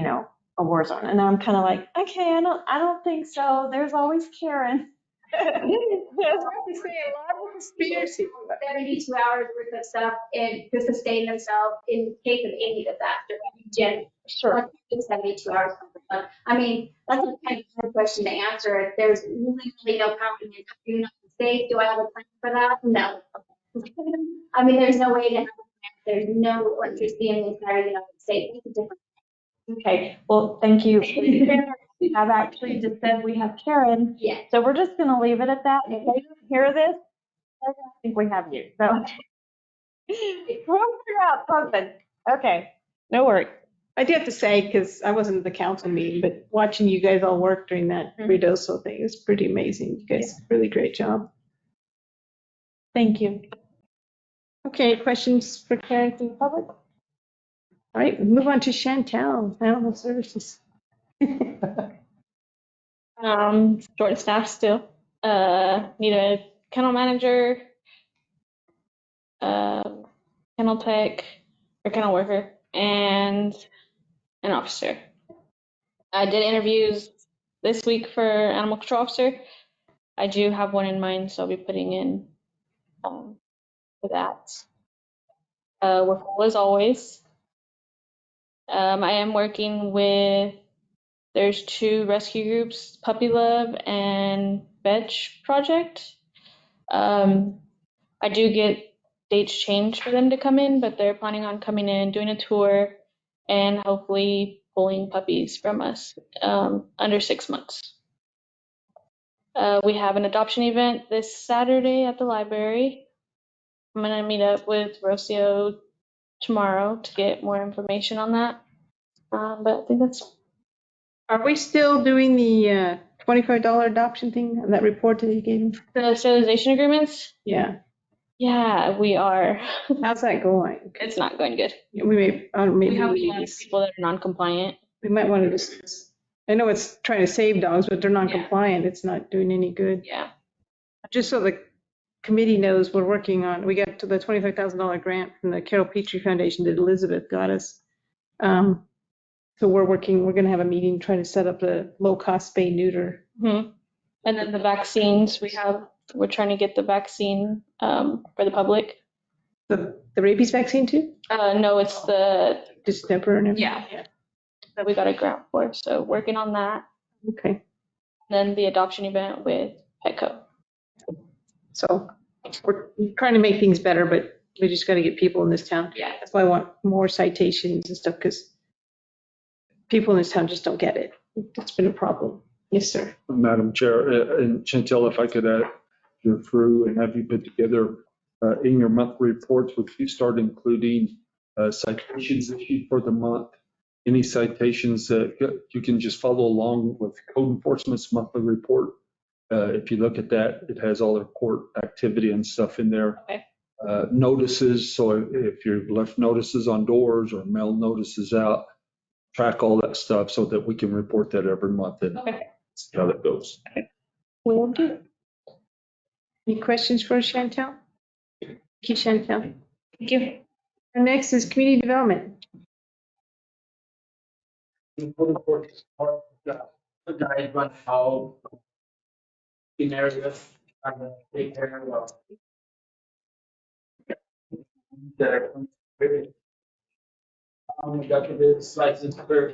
a war zone. And I'm kind of like, okay, I don't think so. There's always Karen. There's a lot of conspiracy. 72 hours worth of stuff and to sustain themselves in case of any disaster. Sure. 72 hours. I mean, that's a kind of hard question to answer. If there's really no power in the United States, do I have a plan for that? No. I mean, there's no way to have a plan. There's no electricity in the entire United States. It's a different. Okay, well, thank you. I've actually just said we have Karen. Yeah. So we're just going to leave it at that. If they don't hear this, I think we have you. So we'll figure out something. Okay, no worries. I do have to say, because I wasn't at the council meeting, but watching you guys all work during that Ruidoso thing is pretty amazing. You guys did a really great job. Thank you. Okay, questions for Karen from the public? All right, move on to Chantel, Animal Services. Short staff still. Need a kennel manager, kennel tech, or kennel worker, and an officer. I did interviews this week for animal control officer. I do have one in mind, so I'll be putting in for that. We're full as always. I am working with, there's 2 rescue groups, Puppy Love and Fetch Project. I do get dates changed for them to come in, but they're planning on coming in, doing a tour, and hopefully pulling puppies from us under 6 months. We have an adoption event this Saturday at the library. I'm going to meet up with Rocio tomorrow to get more information on that. But I think that's. Are we still doing the $25 adoption thing, that report that you gave me? The sterilization agreements? Yeah. Yeah, we are. How's that going? It's not going good. We may, maybe We have a we lot of people that are non-compliant. we might want to discuss. I know it's trying to save dogs, but they're non-compliant. It's not doing any good. Yeah. Just so the committee knows, we're working on, we got to the $25,000 grant from the Carol Petrie Foundation that Elizabeth got us. So we're going to have a meeting, trying to set up a low-cost spay neuter. Mm-hmm. And then the vaccines, we're trying to get the vaccine for the public. The rabies vaccine too? No, it's the distemper and everything? Yeah. That we got a grant for, so working on that. Okay. Then the adoption event with Petco. So we're trying to make things better, but we just got to get people in this town. Yeah. That's why I want more citations and stuff, because people in this town just don't get it. It's been a problem. Yes, sir. Madam Chair, and Chantel, if I could add you through and have you put together in your monthly reports, would you start including citations issued for the month? Any citations that you can just follow along with code enforcement's monthly report. If you look at that, it has all their court activity and stuff in there. Okay. Notices, so if you've left notices on doors or mail notices out, track all that stuff so that we can report that every month and see how that goes. Will do. Any questions for Chantel? Thank you, Chantel. Thank you. And next is community development. The guys run how in areas and take care of got this license for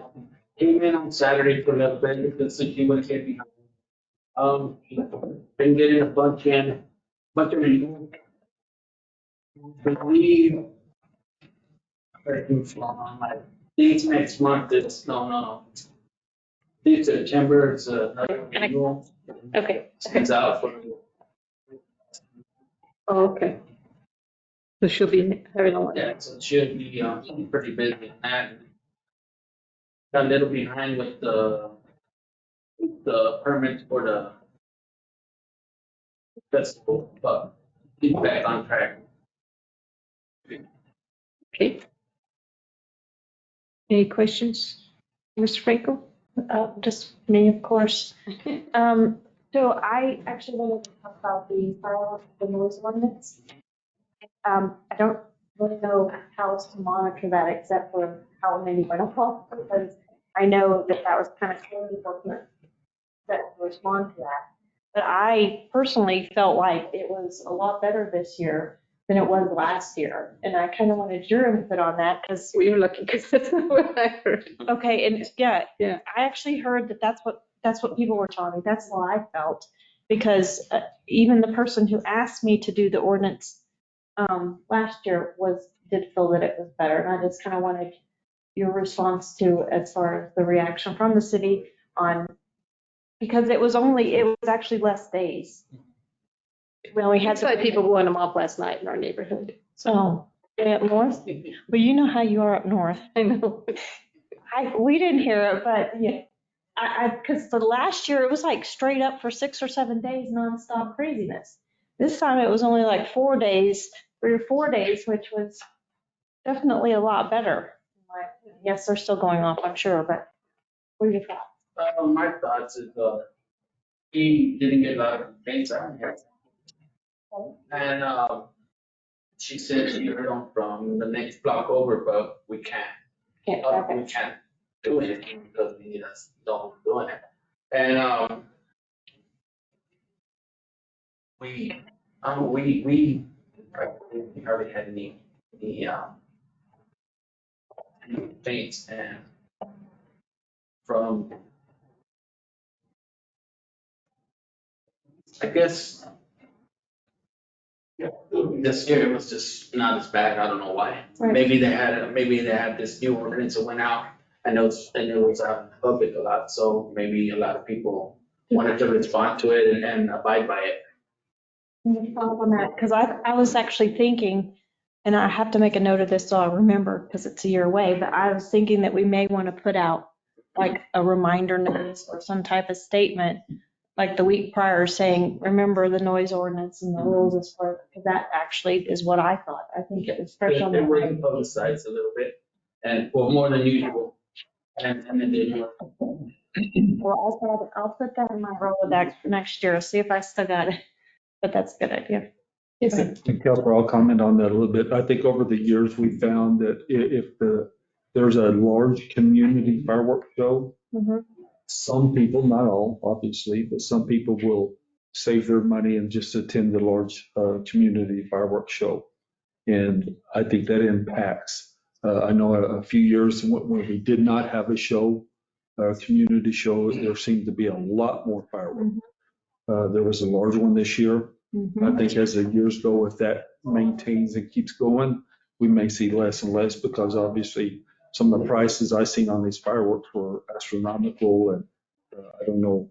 came in on Saturday for that benefit so she would get behind. Been getting a bunch of believe like these next month it's no. These September it's annual. Okay. It's out for. Oh, okay. So she'll be having a lot. Yeah, so it should be pretty busy in that. Got a little behind with the permits for the festival, but he's back on track. Okay. Any questions, Mr. Frankel? Just me, of course. So I actually wanted to talk about the noise ordinance. I don't really know how else to monitor that except for how many went off, because I know that was kind of crazy for that to respond to that. But I personally felt like it was a lot better this year than it was last year. And I kind of wanted your input on that because you're lucky because that's not what I heard. Okay, and yeah, Yeah. I actually heard that's what people were telling me. That's how I felt, because even the person who asked me to do the ordinance last year did feel that it was better, and I just kind of wanted your response to as far as the reaction from the city on, because it was actually less days. Well, we had people blowing them off last night in our neighborhood. So up north. Well, you know how you are up north. I know. We didn't hear it, but yeah. Because the last year it was like straight up for 6 or 7 days, nonstop craziness. This time it was only like 4 days, 3 or 4 days, which was definitely a lot better Yes, they're still going off, I'm sure, but what are your thoughts? My thoughts is, he didn't get a lot of complaints on here. And, she said she heard them from the next block over, but we can't. Can't We track it. can't do anything because we need us don't doing it. And, we hardly had any complaints, and from, I guess, this year it was just not as bad. I don't know why. Right. Maybe they had this new ordinance that went out, and it was out in the public a lot, so maybe a lot of people wanted to respond to it and abide by it. Can you follow up on that? Because I was actually thinking, and I have to make a note of this so I remember because it's a year away, but I was thinking that we may want to put out like a reminder notice or some type of statement like the week prior saying, remember the noise ordinance and the rules as far, because that actually is what I thought. I think it was fresh on They the were mind. publicized a little bit, and, well, more than usual. And then they were. Well, I'll put that in my Rolodex for next year, see if I still got it. But that's a good idea. Yes, sir. And Kelsey, I'll comment on that a little bit. I think over the years, we found that if there's a large community fireworks show, Mhm. some people, not all, obviously, but some people will save their money and just attend the large community fireworks show. And I think that impacts. I know a few years when we did not have a show, a community show, there seemed to be a lot more fireworks. There was a large one this year. I think as the years go, if that maintains and keeps going, we may see less and less because obviously some of the prices I seen on these fireworks were astronomical, and I don't know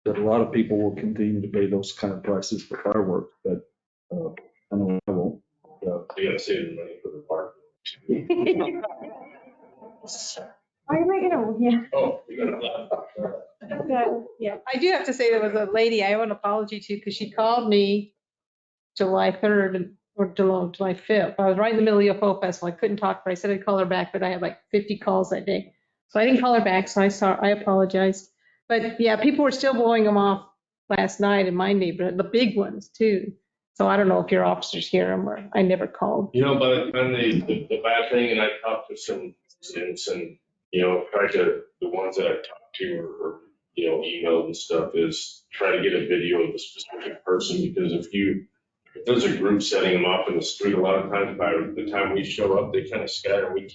that a lot of people will continue to pay those kind of prices for fireworks, but I know I won't. You gotta save money for the park. Are you making a, yeah. Oh, you gotta. Okay. Yeah, I do have to say there was a lady I owe an apology to because she called me July 3rd or July 5th. I was right in the middle of the UFO festival. I couldn't talk, but I said I'd call her back, but I had like 50 calls that day. So I didn't call her back, so I apologized. But yeah, people were still blowing them off last night in my neighborhood, the big ones too. So I don't know if your officers hear them or I never called. You know, by the time the bad thing, and I talked to some students and, tried to, the ones that I talked to or emailed and stuff is try to get a video of the specific person, because if there's a group setting them up in the street, a lot of times by the time we show up, they kind of scatter. We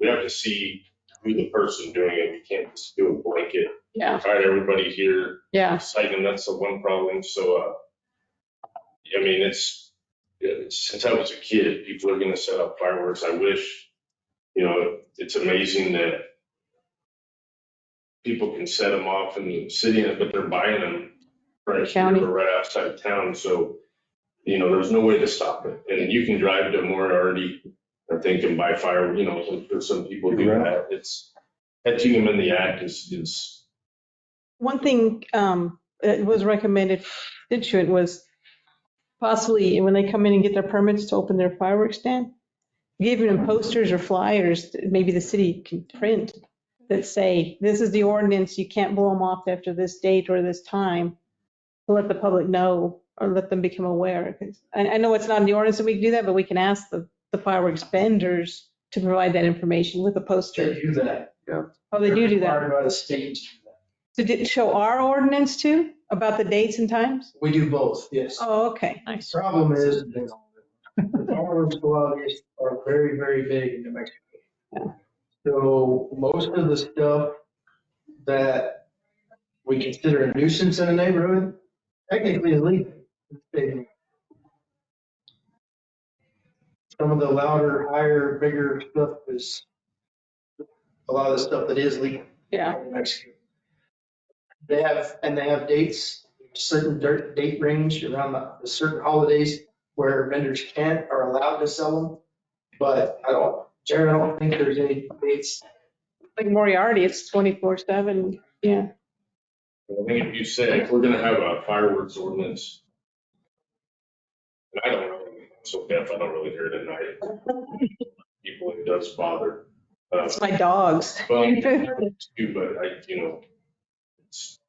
have to see who the person doing it. We can't just do a blanket. Yeah. All right, everybody here. Yeah. Citing, that's the one problem. So, I mean, since I was a kid, people are going to set up fireworks. I wish, it's amazing that people can set them off in the city, but they're buying them right County. here or right outside of town. So, there's no way to stop it. And you can drive to Moriarty, I think, and buy fire, there's some people do that. It's catching them in the act is. One thing that was recommended constituent was possibly when they come in and get their permits to open their fireworks stand, giving them posters or flyers that maybe the city can print that say, this is the ordinance, you can't blow them off after this date or this time, to let the public know or let them become aware. I know it's not in the ordinance that we can do that, but we can ask the fireworks vendors to provide that information with a poster. They do that. Oh, they do They're that. required by the state. Did it show our ordinance too, about the dates and times? We do both, yes. Oh, okay, nice. Problem is, the fireworks lobbies are very, very big in New Mexico. Yeah. So most of the stuff that we consider a nuisance in a neighborhood technically is legal. Some of the louder, higher, bigger stuff is a lot of the stuff that is legal. Yeah. In Mexico. They have dates, certain date range around the certain holidays where vendors are allowed to sell them. But Jared, I don't think there's any dates. Like Moriarty, it's 24/7, yeah. I think if you say, if we're gonna have a fireworks ordinance, and I don't really, so deaf, I don't really hear it at night. People, it does bother. It's my dogs. Well, too, but it's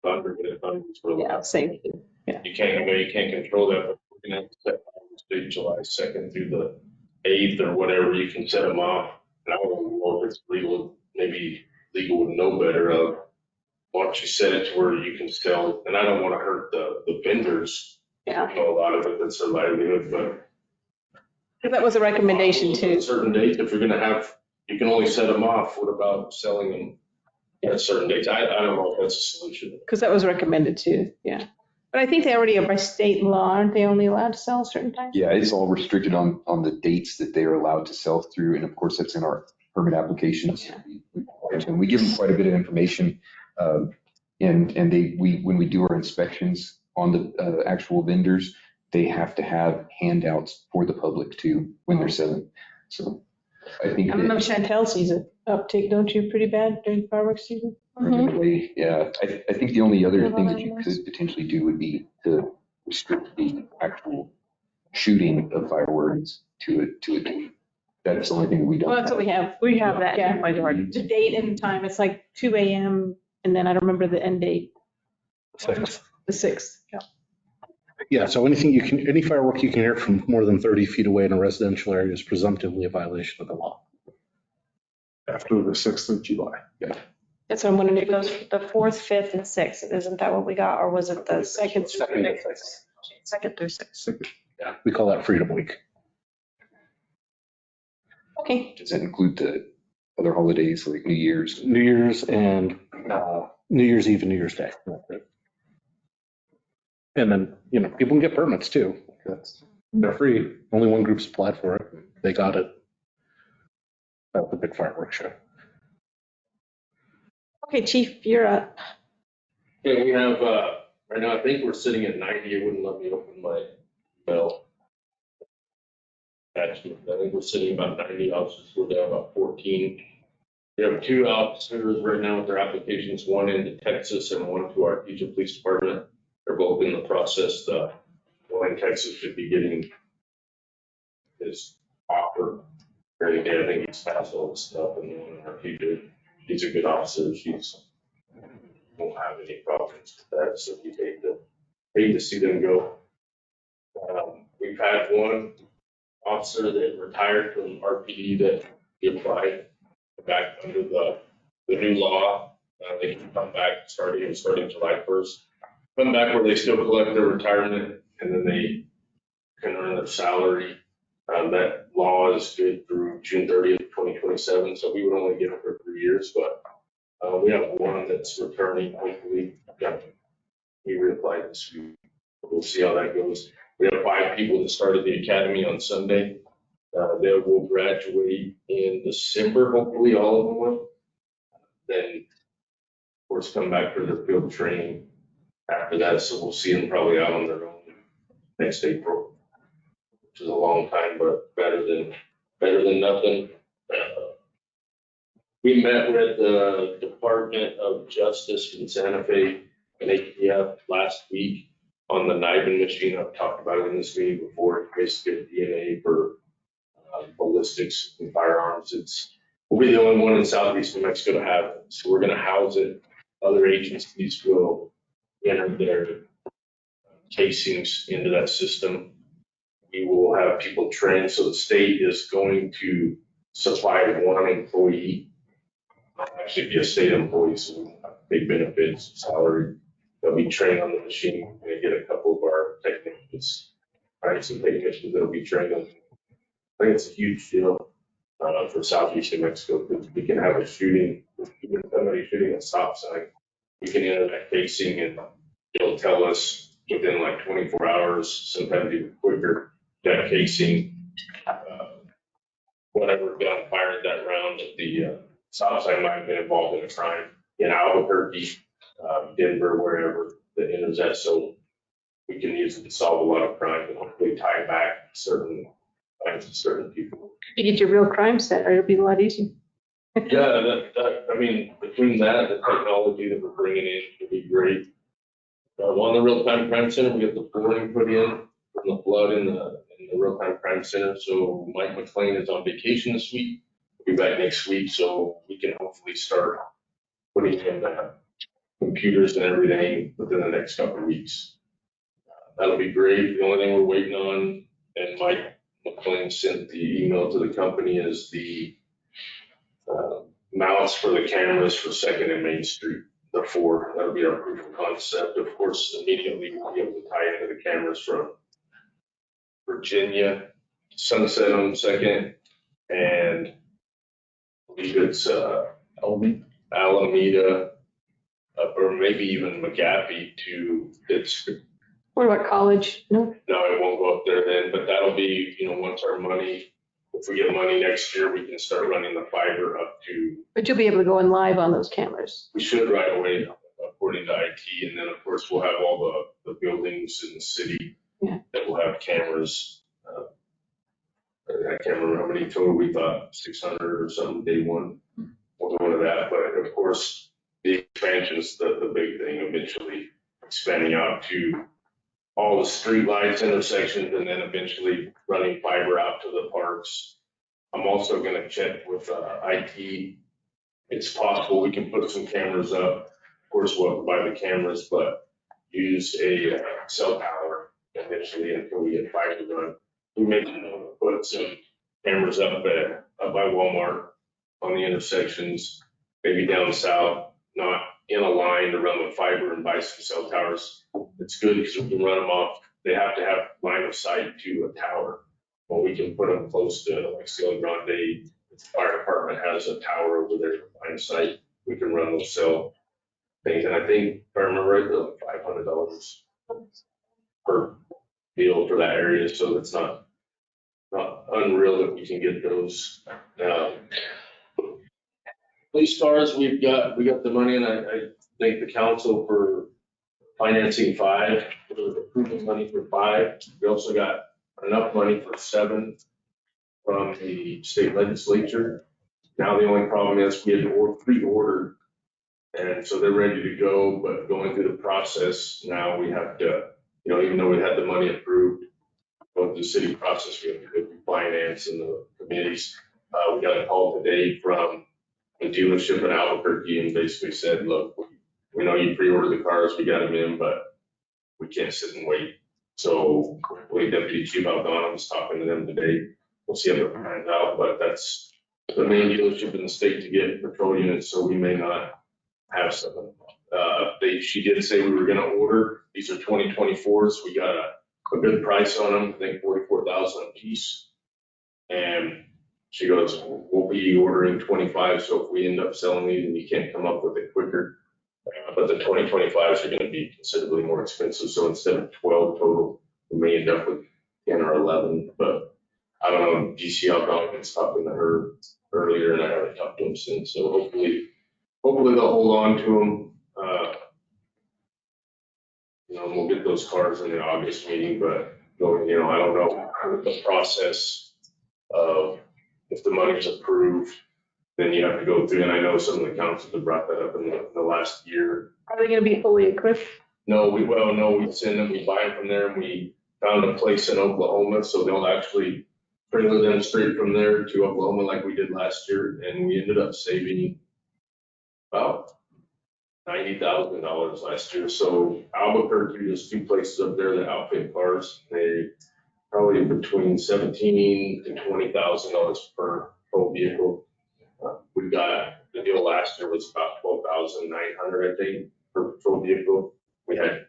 thunder, but it thunders really Yeah, loud. same. Yeah. You can't control that, but we're gonna have to set State July 2nd through the 8th or whatever, you can set them off. And I don't know if it's legal, maybe legal would know better. Why don't you set it to where you can sell, and I don't want to hurt the vendors. Yeah. A lot of it, that's their livelihood, but. That was a recommendation too. Certain dates, if you're gonna have, you can only set them off, what about selling them at certain dates? I don't know if that's a solution. Because that was recommended too, yeah. But I think they already are by state law, aren't they only allowed to sell certain times? Yeah, it's all restricted on the dates that they are allowed to sell through. And of course, that's in our permit applications. And we give them quite a bit of information. And when we do our inspections on the actual vendors, they have to have handouts for the public too when they're selling. So I think. I don't know if Chantel sees an uptick, don't you, pretty bad during fireworks season? Regularly, yeah. I think the only other thing that you could potentially do would be to restrict the actual shooting of fireworks to a date. That's the only thing we don't. Well, that's what we have. We have that. Yeah. The date and time, it's like 2 a.m. and then I don't remember the end date. 6th. The 6th. Yeah. Yeah, so any firework you can hear from more than 30 feet away in a residential area is presumptively a violation of the law. After the 6th of July. Yeah. That's what I'm wondering. It goes the 4th, 5th, and 6th. Isn't that what we got? Or was it the 2nd through 6th? 2nd through 6th. Yeah, we call that Freedom Week. Okay. Does that include the other holidays like New Year's? New Year's and New Year's Eve and New Year's Day. And then, people can get permits too. They're free. Only one group's applied for it. They got it. That's the big fireworks show. Okay, Chief, you're up. Okay, we have, right now, I think we're sitting at 90. It wouldn't let me open my bell. Actually, I think we're sitting about 90 officers. We're down about 14. We have 2 officers right now with their applications, one into Texas and one to our Artesia Police Department. They're both in the process. The one in Texas should be getting his offer very day. I think he's passed all the stuff, and the one in Artesia, he's a good officer. She's won't have any problems with that, so you hate to see them go. We've had one officer that retired from RPD that he applied back under the new law. They can come back starting July 1st. Come back where they still collect their retirement and then they can earn their salary. That law is good through June 30th, 2027. So we would only get it for 3 years, but we have one that's returning. Hopefully, we reapplied this week. We'll see how that goes. We have 5 people that started the academy on Sunday. They will graduate in December, hopefully all of them will. Then, of course, come back for their field training after that. So we'll see them probably out on their own next April, which is a long time, but better than nothing. We met with the Department of Justice in Santa Fe and ATF last week on the NIBIN machine. I've talked about it in this meeting before. It's basically DNA for ballistics and firearms. We'll be the only one in southeast New Mexico to have it. So we're going to house it. Other agencies will enter their casings into that system. We will have people trained. So the state is going to supply one employee. Actually be a state employee, so we have big benefits, salary. They'll be trained on the machine. We're going to get a couple of our technicians, right? Some technicians that'll be trained on. I think it's a huge deal for southeast New Mexico because we can have a shooting, even somebody shooting a stop sign. We can enter that casing and it'll tell us within like 24 hours, sometimes even quicker, that casing, whatever gun fired that round at the stop sign might have been involved in a crime in Albuquerque, Denver, wherever that enters that. So we can use it to solve a lot of crime and hopefully tie back certain crimes to certain people. You get your real crime set, or it'll be a lot easier. Yeah, I mean, between that, the technology that we're bringing in should be great. One of the real-time crime center, we get the flooring put in from the flood in the the real-time crime center. So Mike McLean is on vacation this week. He'll be back next week, so we can hopefully start putting in computers and everything within the next couple of weeks. That'll be great. The only thing we're waiting on, and Mike McLean sent the email to the company, is the mounts for the cameras for 2nd and Main Street. The 4, that'll be our proof of concept. Of course, immediately we'll be able to tie into the cameras from Virginia, Sunset on 2nd, and I believe it's Alameda, or maybe even McGaffey to its. What about College? No? No, it won't go up there then, but that'll be, once our money, if we get money next year, we can start running the fiber up to. But you'll be able to go in live on those cameras. We should right away, according to IT, and then of course we'll have all the buildings in the city that will have cameras. I can't remember how many total we thought, 600 or something day one. We'll go into that, but of course the expansion is the big thing, eventually expanding out to all the street lights, intersections, and then eventually running fiber out to the parks. I'm also going to check with IT. It's possible we can put some cameras up. Of course, we'll have to buy the cameras, but use a cell tower initially until we get fiber done. We may put some cameras up by Walmart on the intersections, maybe down south, not in a line to run with fiber and buy some cell towers. It's good because we can run them off. They have to have line of sight to a tower. Well, we can put them close to like Cielo Grande. The fire department has a tower over there, line of sight. We can run those cell things. And I think, if I remember right, they're like $500 per deal for that area. So it's not unreal that we can get those. Police cars, we got the money, and I thank the council for financing 5, for approving money for 5. We also got enough money for 7 from the state legislature. Now the only problem is we had pre-ordered, and so they're ready to go, but going through the process, now we have to, even though we had the money approved, going through the city process, we have to go through finance and the committees. We got a call today from the dealership in Albuquerque and basically said, look, we know you pre-ordered the cars, we got them in, but we can't sit and wait. So hopefully Deputy Chief Aldana was talking to them today. We'll see how it pans out, but that's the main dealership in the state to get patrol units, so we may not have some. She did say we were gonna order. These are 2024s. We got a good price on them, I think 44,000 a piece. And she goes, we'll be ordering 25, so if we end up selling these and you can't come up with it quicker. But the 2025s are going to be considerably more expensive, so instead of 12 total, we may end up with 10 or 11. But I don't know, DC Aldana was talking to her earlier, and I haven't talked to him since, so hopefully they'll hold on to them. We'll get those cars in the August meeting, but I don't know the process of if the money is approved, then you have to go through, and I know some of the councils have brought that up in the last year. Are they going to be fully equipped? No, we send them, we buy them from there, and we found a place in Oklahoma, so they'll actually trailer them straight from there to Oklahoma like we did last year, and we ended up saving about $90,000 last year. So Albuquerque, there's 2 places up there that outfit cars. They probably between $17,000 to $20,000 per whole vehicle. We got the deal last year was about $12,900, I think, per patrol vehicle. We had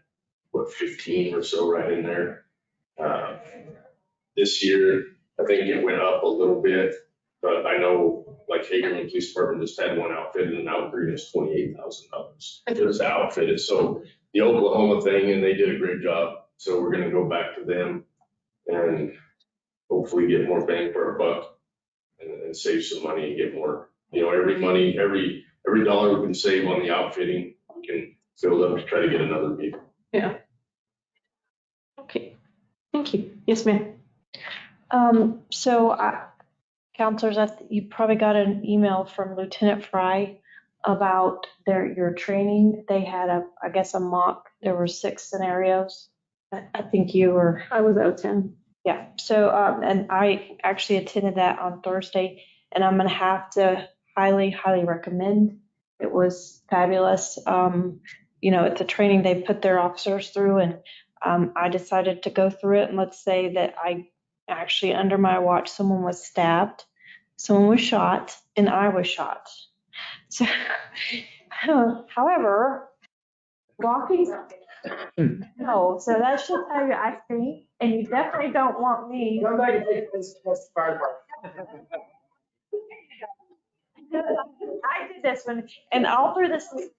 15 or so right in there. This year, I think it went up a little bit, but I know like Hagerman Police Department just had one outfitted, and Albuquerque is $28,000. It was outfitted. So the Oklahoma thing, and they did a great job. So we're going to go back to them and hopefully get more bang for our buck and save some money and get more. Every dollar we can save on the outfitting, we can build up to try to get another vehicle. Yeah. Okay. Thank you. Yes, ma'am. Counselors, you probably got an email from Lieutenant Fry about your training. They had a mock. There were 6 scenarios. I think you were. I was out of town. Yeah, so, and I actually attended that on Thursday, and I'm gonna have to highly, highly recommend. It was fabulous. It's a training they put their officers through, and I decided to go through it, and let's say that I actually, under my watch, someone was stabbed, someone was shot, and I was shot. So, however, walking, no, so that should tell you, I think, and you definitely don't want me. Come back and take this fire department. I did this one, and all through this, I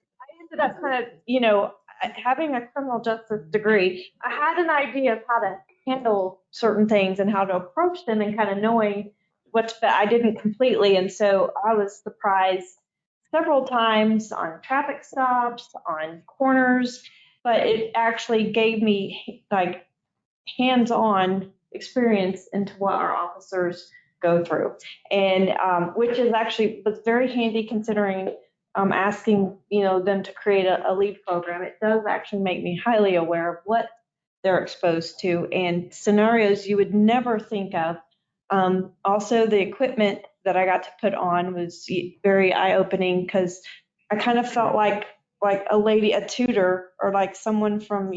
ended up kind of, having a criminal justice degree, I had an idea of how to handle certain things and how to approach them and kind of knowing but I didn't completely, and so I was surprised several times on traffic stops, on corners, but it actually gave me like hands-on experience into what our officers go through, and which is actually was very handy considering asking them to create a LEAD program. It does actually make me highly aware of what they're exposed to and scenarios you would never think of. Also, the equipment that I got to put on was very eye-opening because I kind of felt like a lady, a tutor, or like someone from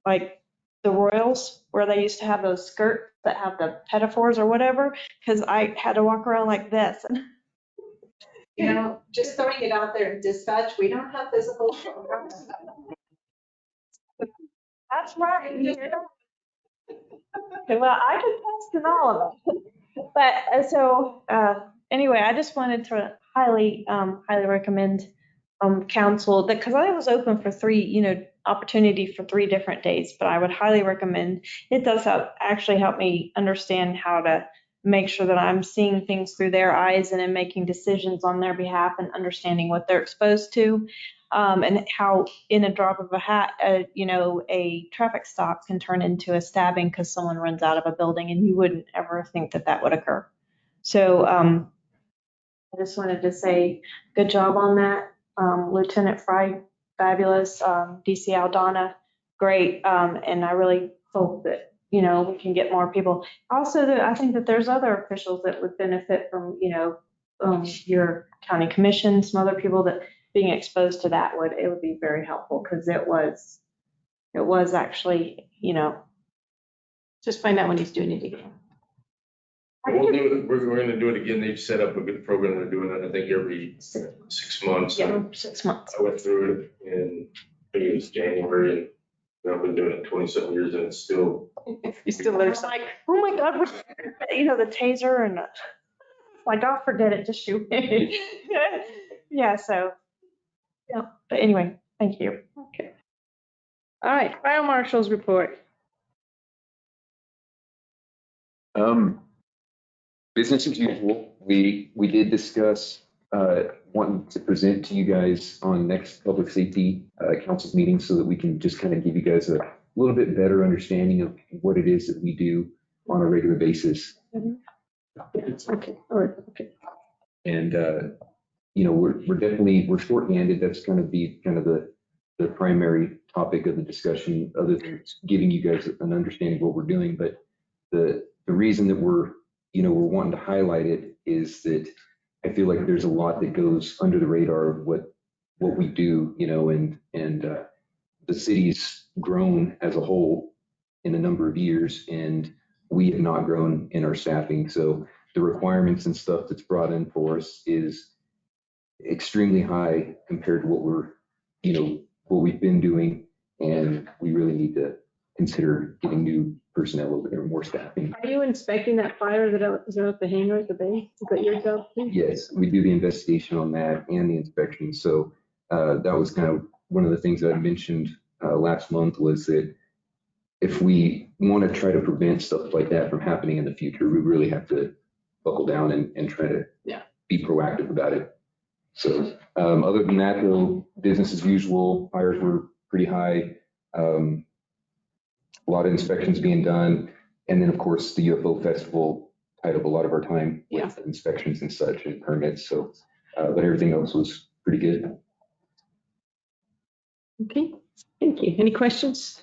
like the Royals, where they used to have those skirts that have the pinafores or whatever, because I had to walk around like this. Just throwing it out there in dispatch, we don't have physical programs. That's right. Well, I could test in all of them. But so anyway, I just wanted to highly recommend council that because I was open for opportunity for 3 different days, but I would highly recommend. It does actually help me understand how to make sure that I'm seeing things through their eyes and in making decisions on their behalf and understanding what they're exposed to. And how in a drop of a hat, a traffic stop can turn into a stabbing because someone runs out of a building and you wouldn't ever think that would occur. So I just wanted to say good job on that. Lieutenant Fry, fabulous. DC Aldana, great. And I really hope that, we can get more people. Also, I think that there's other officials that would benefit from, your county commission, some other people that being exposed to that would be very helpful because it was actually, Just find out when he's doing it again. We'll do it, we're going to do it again. They've set up a good program. They're doing it, I think, every 6 months. Yeah, 6 months. I went through it in, I think it was January, and I've been doing it 27 years and it's still. You still there? I'm like, oh my God, the taser and like, I'll forget it, just shoot me. Yeah, so, yeah, but anyway, thank you. Okay. All right, fire marshal's report. Business as usual. We did discuss wanting to present to you guys on next public safety council meeting so that we can just kind of give you guys a little bit better understanding of what it is that we do on a regular basis. Okay, all right, okay. And we're short-handed. That's going to be kind of the primary topic of the discussion, other than giving you guys an understanding of what we're doing. But the reason that we're wanting to highlight it is that I feel like there's a lot that goes under the radar of what we do, and the city's grown as a whole in a number of years, and we have not grown in our staffing. So the requirements and stuff that's brought in for us is extremely high compared to what we've been doing, and we really need to consider getting new personnel over there, more staffing. Are you inspecting that fire that was out at the hangar at the bay? Is that your job too? Yes, we do the investigation on that and the inspection. So that was kind of one of the things that I mentioned last month, was that if we want to try to prevent stuff like that from happening in the future, we really have to buckle down and try to be proactive about it. So other than that, though, business as usual. Fires were pretty high. A lot of inspections being done. And then, of course, the UFO Festival tied up a lot of our time with inspections and such and permits. So, but everything else was pretty good. Okay, thank you. Any questions?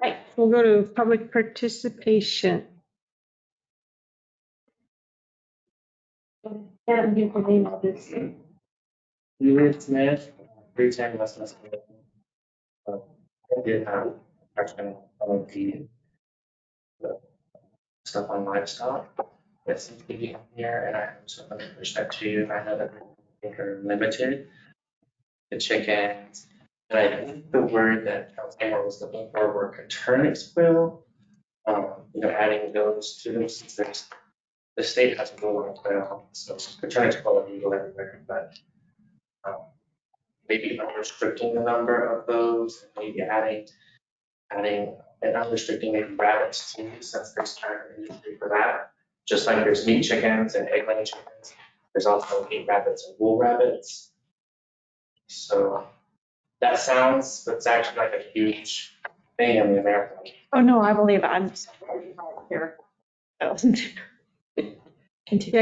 Right, we'll go to public participation. Adam, give the name of this. Juliet Smith, 310 West West. I did have question of the stuff on livestock. That seems to be in here, and I also want to push that to you. I know that I think are limited. The chickens, and I think the word that Councilmember was looking for were Copernicus quill. Adding those to them since there's the state has a rule on quill, so Copernicus quill are legal everywhere, but maybe unrestricting the number of those, maybe adding and unrestricting maybe rabbits too, since there's kind of an industry for that. Just like there's meat chickens and egg laying chickens, there's also meat rabbits and wool rabbits. So that sounds, but it's actually like a huge thing in the American. Oh, no, I believe it. I'm here. Yeah,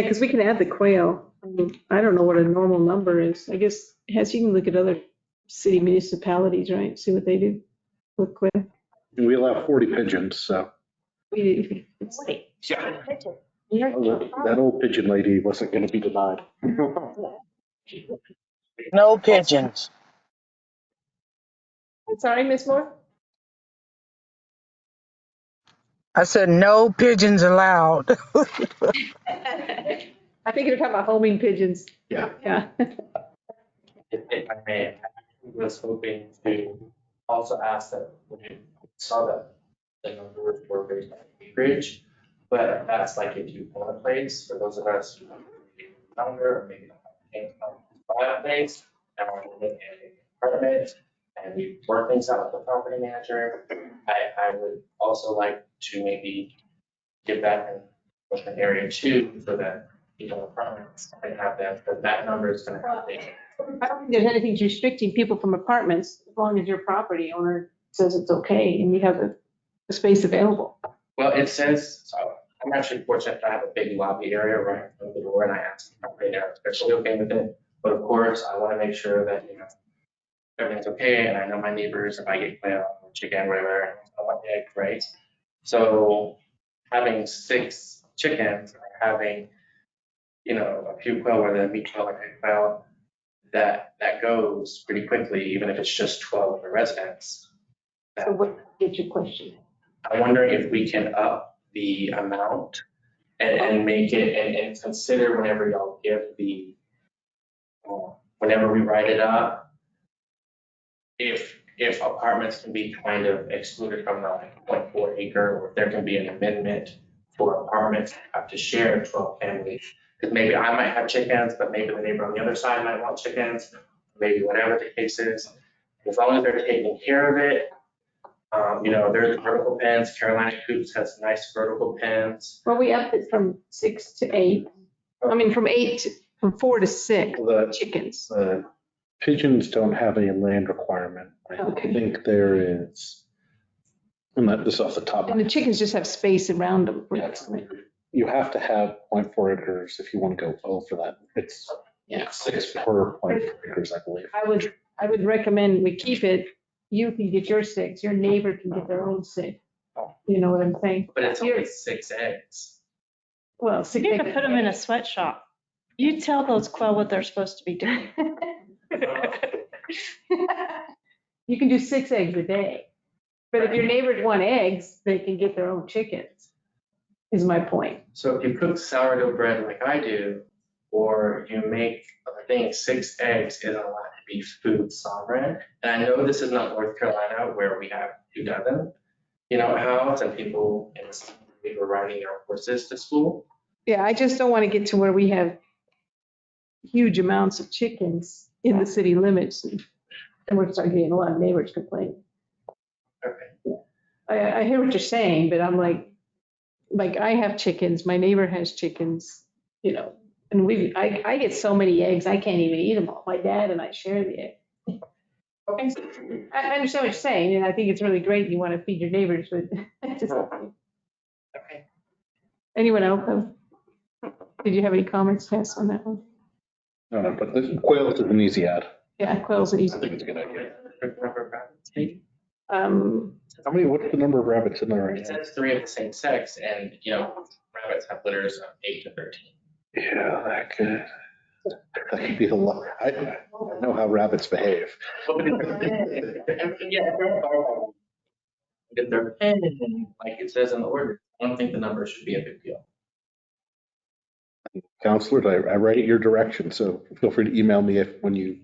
because we can add the quail. I mean, I don't know what a normal number is. I guess, Hess, you can look at other city municipalities, right? See what they do with quail. We allow 40 pigeons, so. That old pigeon lady wasn't going to be denied. No pigeons. Sorry, Ms. Moore? I said no pigeons allowed. I think you're talking about homing pigeons. Yeah. Yeah. If I may, I was hoping to also ask that when you saw that the numbers were based on acreage, but that's like if you own a place, for those of us who are younger, or maybe can't buy a place, and we're living in an apartment, and we work things out with the property manager, I would also like to maybe give that in an area too, so that apartments can have that, but that number is gonna have to. I don't think there's anything restricting people from apartments, as long as your property owner says it's okay and you have the space available. Well, it says, so I'm actually fortunate to have a big lobby area right in front of the door, and I asked the property owner, especially okay with it. But of course, I want to make sure that, everything's okay, and I know my neighbors, if I get quail or chicken, whatever, I want egg, right? So having 6 chickens, or having, a few quail, whether meat quail or egg quail, that goes pretty quickly, even if it's just 12 of the residents. So what is your question? I'm wondering if we can up the amount and make it, and consider whenever y'all give whenever we write it up, if apartments can be kind of excluded from the 0.4 acre, or if there can be an amendment for apartments to have to share 12 families. Because maybe I might have chickens, but maybe the neighbor on the other side might want chickens, maybe whatever the case is. As long as they're taking care of it, there's vertical pens. Carolina Coops has nice vertical pens. Well, we upped it from 6 to 8. I mean, from 4 to 6 chickens. Pigeons don't have a land requirement. I think there is, I'm not just off the top. And the chickens just have space around them. You have to have 0.4 acres if you want to go for that. It's 6 per 0.4 acres, I believe. I would recommend we keep it. You can get your 6, your neighbor can get their own 6. You know what I'm saying? But it's only 6 eggs. Well, 6 You could put them in a sweatshop. You tell those quail what they're supposed to be doing. You can do 6 eggs a day. But if your neighbors want eggs, they can get their own chickens, is my point. So if you cook sourdough bread like I do, or you make, I think 6 eggs isn't allowed to be food sovereign. And I know this is not North Carolina where we have 2 dozen, house, and people in the city were riding their horses to school. Yeah, I just don't want to get to where we have huge amounts of chickens in the city limits, and we're starting getting a lot of neighbors complaining. Okay. Yeah. I hear what you're saying, but I'm like I have chickens, my neighbor has chickens, and I get so many eggs, I can't even eat them all. My dad and I share the egg. Okay. I understand what you're saying, and I think it's really great you want to feed your neighbors, but Okay. Anyone else? Did you have any comments, Tess, on that one? No, but the quail is an easy add. Yeah, quail's an easy. I think it's a good idea. What's the number of rabbits in there right It now? says 3 of the same sex, and, rabbits have litters of 8 to 13. Yeah, that could be a lot. I know how rabbits behave. If they're pending, like it says in the order, I don't think the number should be a big deal. Counselors, I write it your direction, so feel free to email me when you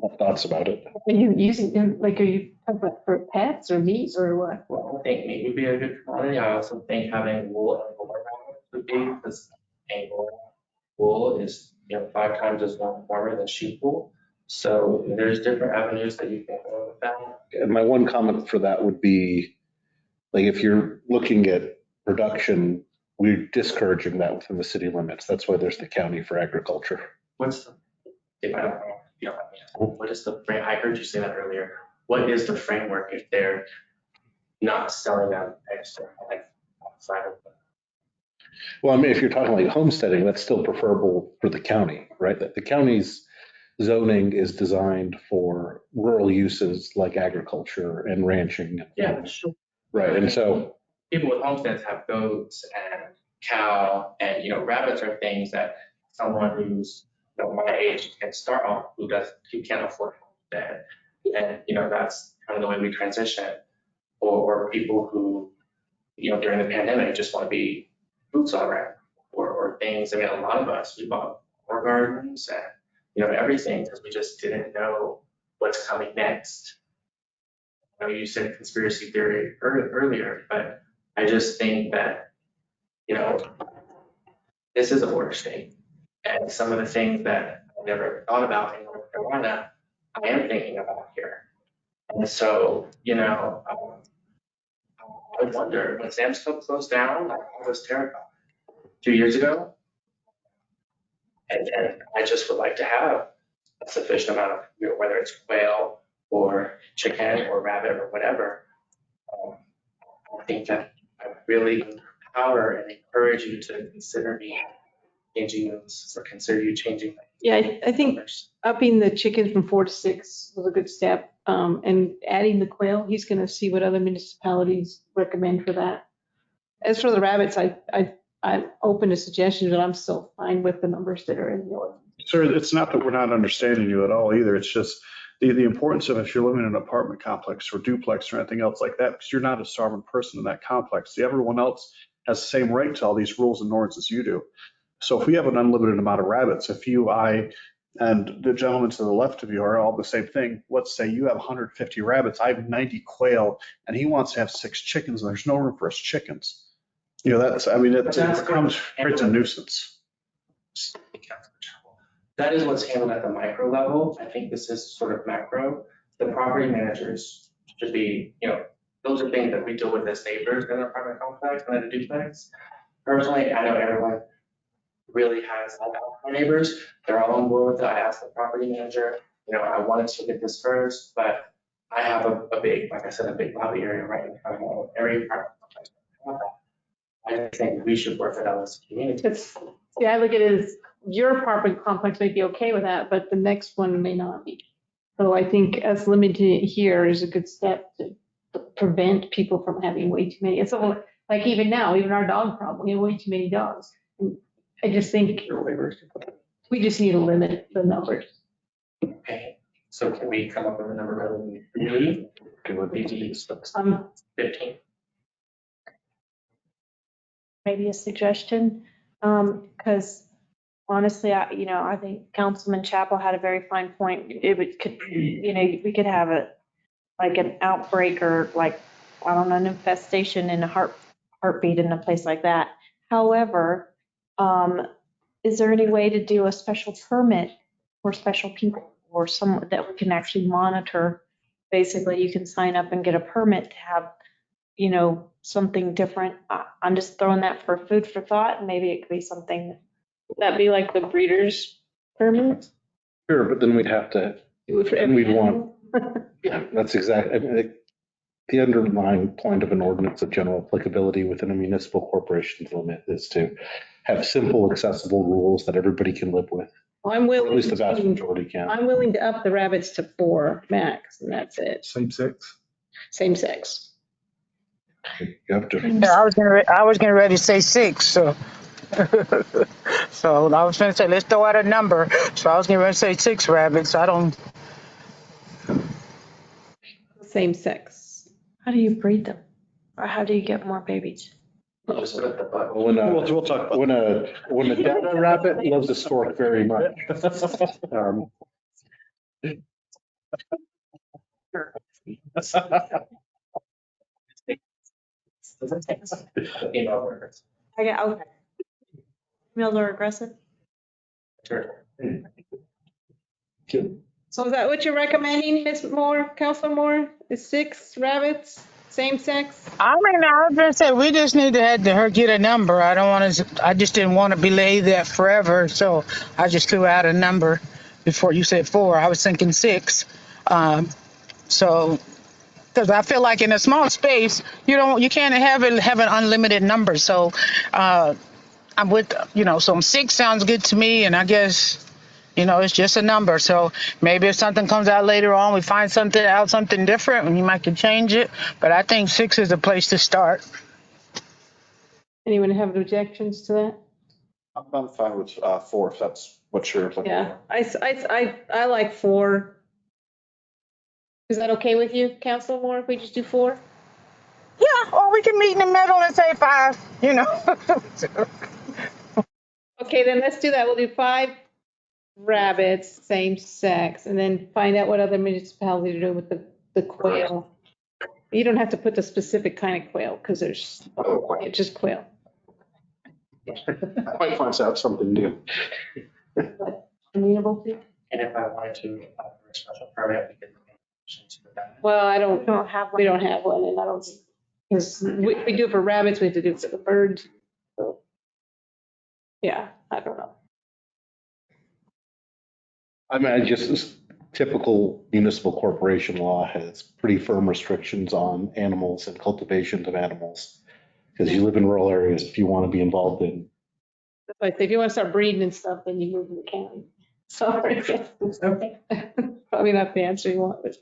have thoughts about it. Are you using them, like, are you talking about for pets or meat or what? Well, I think meat would be a good commodity. I also think having wool and Angora would be, because Angora wool is, 5 times as warmer than sheep wool. So there's different avenues that you can go with that. And my one comment for that would be, like, if you're looking at production, we're discouraging that within the city limits. That's why there's the county for agriculture. What's the, if I don't know, you don't let me ask, what is the frame? I heard you say that earlier. What is the framework if they're not selling them extra, like outside of the? Well, I mean, if you're talking like homesteading, that's still preferable for the county, right? The county's zoning is designed for rural uses like agriculture and ranching. Yeah, sure. Right, and so. People with homesteads have goats and cow, and, rabbits are things that someone who's, my age can start on, who can't afford that. And, that's kind of the way we transition. Or people who, during the pandemic just want to be boots on ground, or things. I mean, a lot of us, we bought more gardens and, everything, because we just didn't know what's coming next. I know you said conspiracy theory earlier, but I just think that, this is a border state. And some of the things that I never thought about in North Carolina, I am thinking about here. And so, I wonder, when Sam's Club closed down, I was terrified 2 years ago. And I just would like to have a sufficient amount of, whether it's quail or chicken or rabbit or whatever. I think that I really empower and encourage you to consider me changing those, or consider you changing. Yeah, I think upping the chickens from 4 to 6 was a good step. And adding the quail, he's going to see what other municipalities recommend for that. As for the rabbits, I'm open to suggestions, but I'm still fine with the numbers that are in the ordinance. Sir, it's not that we're not understanding you at all either. It's just the importance of if you're living in an apartment complex or duplex or anything else like that, because you're not a sovereign person in that complex. Everyone else has the same right to all these rules and norms as you do. So if we have an unlimited amount of rabbits, if you, I, and the gentleman to the left of you are all the same thing, let's say you have 150 rabbits, I have 90 quail, and he wants to have 6 chickens, and there's no room for us chickens. It becomes a nuisance. That is what's handled at the micro level. I think this is sort of macro. The property managers should be, those are things that we deal with as neighbors in an apartment complex and in a duplex. Personally, I know everyone really has my neighbors. They're all on board with it. I asked the property manager, I wanted to look at this first, but I have a big, like I said, a big lobby area right in front of every apartment complex. I think we should work it out as a community. Yeah, I look at it as your apartment complex may be okay with that, but the next one may not be. So I think us limiting it here is a good step to prevent people from having way too many. It's all, like even now, even our dog problem, we have way too many dogs. And I just think we just need to limit the numbers. Okay, so can we come up with a number rather than 3? Maybe 15. Maybe a suggestion, because honestly, I think Councilman Chapel had a very fine point. We could have an outbreak or an infestation in a heartbeat in a place like that. However, is there any way to do a special permit for special people or someone that we can actually monitor? Basically, you can sign up and get a permit to have, something different. I'm just throwing that for food for thought, and maybe it could be something. Would that be like the breeder's permit? Sure, but then we'd have to, and we'd want, yeah, that's exactly, I mean, the underlying point of an ordinance of general applicability within a municipal corporation's limit is to have simple, accessible rules that everybody can live with. Well, I'm willing. At least the vast majority can. I'm willing to up the rabbits to 4 max, and that's it. Same sex? Same sex. You have to. Yeah, I was getting ready to say 6, so. So I was gonna say, let's throw out a number. So I was getting ready to say 6 rabbits. I don't, Same sex. How do you breed them? Or how do you get more babies? Just put the button. We'll talk about When a data rabbit loves a stork very much. Email workers. I get, okay. Females are aggressive? Sure. So is that what you're recommending, Ms. Moore, Counselor Moore? Is 6 rabbits, same sex? I mean, I was gonna say, we just need to have her get a number. I just didn't want to belay that forever, so I just threw out a number before you said 4. I was thinking 6. So, because I feel like in a small space, you can't have an unlimited number. So, I'm with, so 6 sounds good to me, and I guess, it's just a number. So maybe if something comes out later on, we find something different, and you might could change it. But I think 6 is a place to start. Anyone have objections to that? I'm fine with 4, if that's what you're looking Yeah, for. I like 4. Is that okay with you, Counselor Moore, if we just do 4? Yeah, or we can meet in the middle and say 5, Okay, then let's do that. We'll do 5 rabbits, same sex, and then find out what other municipalities are doing with the quail. You don't have to put the specific kind of quail, because it's just quail. I might find out something new. Amenable to? And if I wanted to apply for a special permit, we could. Well, we don't have one, and I don't, because we do it for rabbits, we have to do it for the birds. So, yeah, I don't know. I mean, just typical municipal corporation law has pretty firm restrictions on animals and cultivations of animals. Because you live in rural areas, if you want to be involved in. Like, if you want to start breeding and stuff, then you move to the county. Sorry. Probably not the answer you want, but.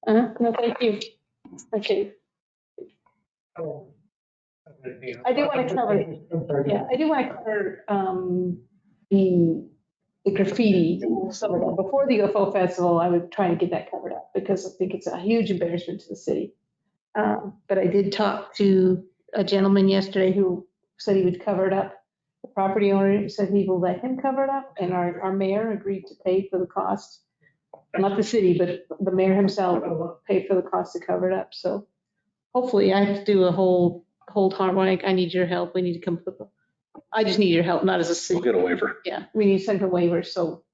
No, thank you. Okay. I do want to cover, I do want to cover the graffiti. So before the UFO festival, I would try to get that covered up because I think it's a huge embarrassment to the city. But I did talk to a gentleman yesterday who said he would cover it up. The property owner said he will let him cover it up, and our mayor agreed to pay for the cost. Not the city, but the mayor himself will pay for the cost to cover it up. So hopefully I have to do a hold harmonic. I need your help. We need to come. I just need your help, not as a city. We'll get a waiver. Yeah, we need to send a waiver so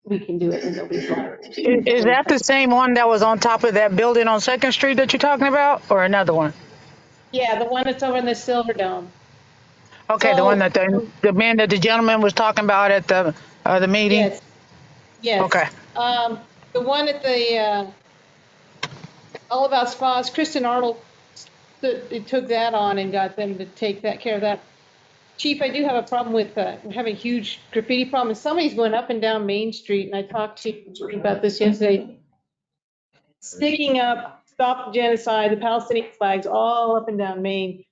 we can do it and they'll be fine. Is that the same one that was on top of that building on 2nd Street that you're talking about, or another one? Yeah, the one that's over in the Silver Dome. Okay, So, the one that the man that the gentleman was talking about at the meeting? Yes. Yes. Okay. The one at the All About Spas, Kristen Arnold took that on and got them to take that care of that. Chief, I do have a problem with having a huge graffiti problem. And somebody's going up and down Main Street, and I talked to you about this yesterday. Sticking up, stop genocide, the Palestinian flags all up and down Main.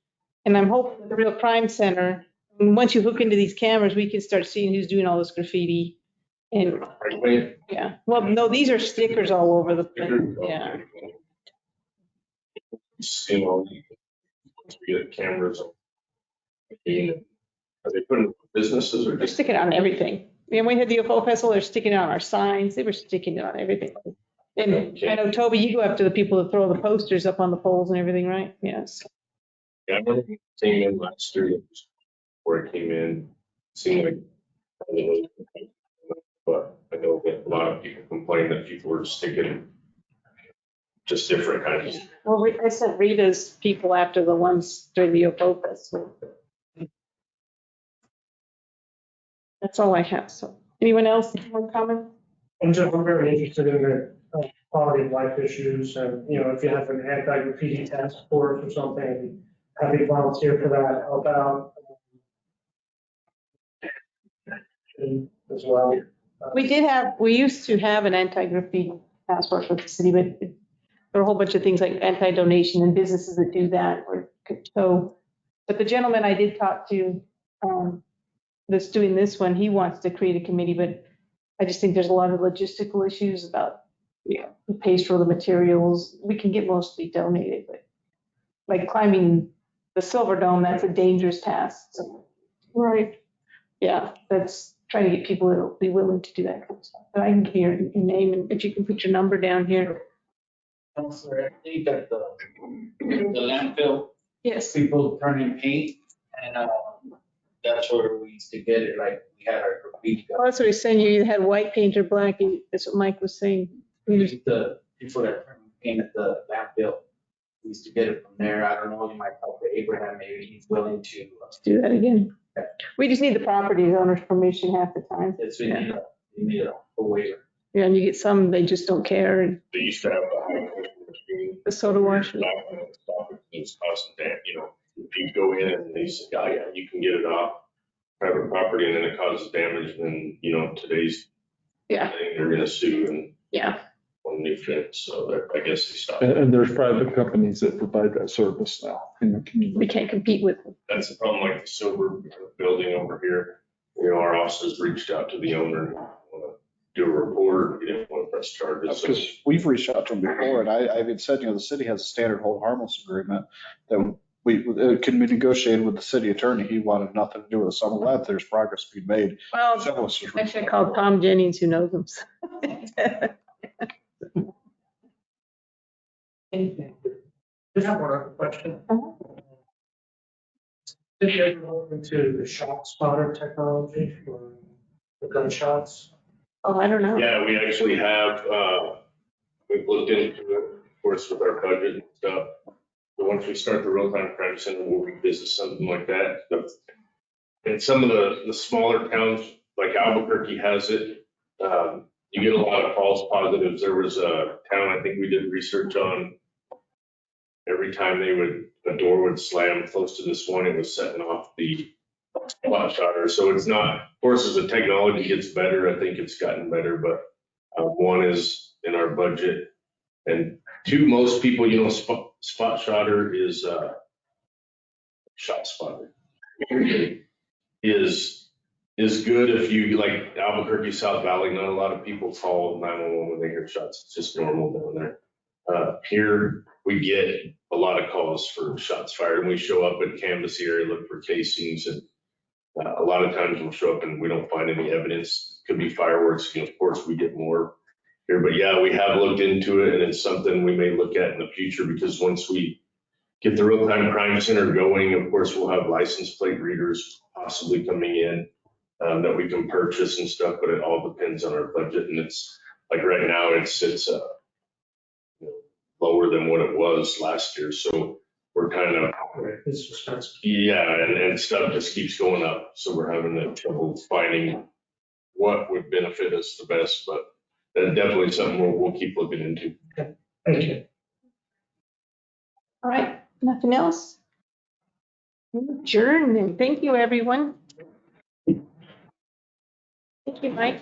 And I'm hoping that the Real Crime Center, and once you hook into these cameras, we can start seeing who's doing all this graffiti. And yeah, well, no, these are stickers all over the place. Yeah. You know, we get cameras. Are they putting businesses or They're just? sticking it on everything. When we had the UFO festival, they're sticking it on our signs. They were sticking it on everything. And I know, Toby, you go after the people that throw the posters up on the poles and everything, right? Yes. Yeah, I remember it came in last year, before it came in, seemed like. But I know that a lot of people complain that people were sticking just different kinds. Well, I sent Rita's people after the ones during the UFO festival. That's all I have. So anyone else want to comment? I'm very interested in the quality of life issues and, if you have an anti-graffiti task force or something, have you volunteer for that, help out. As well. We used to have an anti-graffiti task force with the city, but there are a whole bunch of things like anti-donation and businesses that do that or could tow. But the gentleman I did talk to, that's doing this one, he wants to create a committee, but I just think there's a lot of logistical issues about, who pays for the materials. We can get mostly donated, but like climbing the Silver Dome, that's a dangerous task. So, right. Yeah, that's trying to get people that'll be willing to do that kind of stuff. But I can give you your name and if you can put your number down here. Counselor, I think that the landfill, Yes. people turning paint, and that's where we used to get it, like, we had our graffiti. Well, that's what he's saying. You had white paint or black. That's what Mike was saying. The people that turn paint at the landfill, we used to get it from there. I don't know, you might talk to Abraham, maybe he's willing to. Do that again. We just need the property owner's permission half the time. It's, we need a waiver. Yeah, and you get some, they just don't care. And They used to have a high pressure machine. the soda wash. It's costing that, if you go in and they say, oh yeah, you can get it off private property and then it causes damage, then, today's Yeah. thing, they're gonna sue and Yeah. on new fence, so I guess they stopped. And there's private companies that provide that service now in the community. We can't compete with them. That's the problem, like the silver building over here, our offices reached out to the owner, and want to do a report, he didn't want to press charges. So Because we've reached out to them before, and I even said, the city has a standard hold harmless agreement that it can be negotiated with the city attorney. He wanted nothing to do with it. So I'm glad there's progress being made. Well, actually I called Tom Jennings, who knows them. Just have one other question. Did you ever look into the shot spotter technology for the gunshots? Oh, I don't know. Yeah, we actually have, we've looked into it, of course, with our budget and stuff. But once we start the real-time crime center, we'll revisit something like that. But in some of the smaller towns, like Albuquerque has it, you get a lot of false positives. There was a town I think we did research on. Every time a door would slam close to this one, it was setting off the spot shotter. So it's not, of course, as the technology gets better, I think it's gotten better, but one is in our budget. And two, most people, spot shotter is shot spotter is good if you, like Albuquerque, South Valley, not a lot of people call 911 when they hear shots. It's just normal down there. Here, we get a lot of calls for shots fired, and we show up at Canvas area, look for casings, and a lot of times we'll show up and we don't find any evidence. Could be fireworks. Of course, we get more here, but yeah, we have looked into it, and it's something we may look at in the future, because once we get the real-time crime center going, of course, we'll have license plate readers possibly coming in that we can purchase and stuff, but it all depends on our budget. And it's like right now it's lower than what it was last year. So we're kind of, It's expensive. yeah, and stuff just keeps going up. So we're having trouble finding what would benefit us the best, but that's definitely something we'll keep looking into. Thank you. All right, nothing else? Adjourn, and thank you, everyone. Thank you, Mike.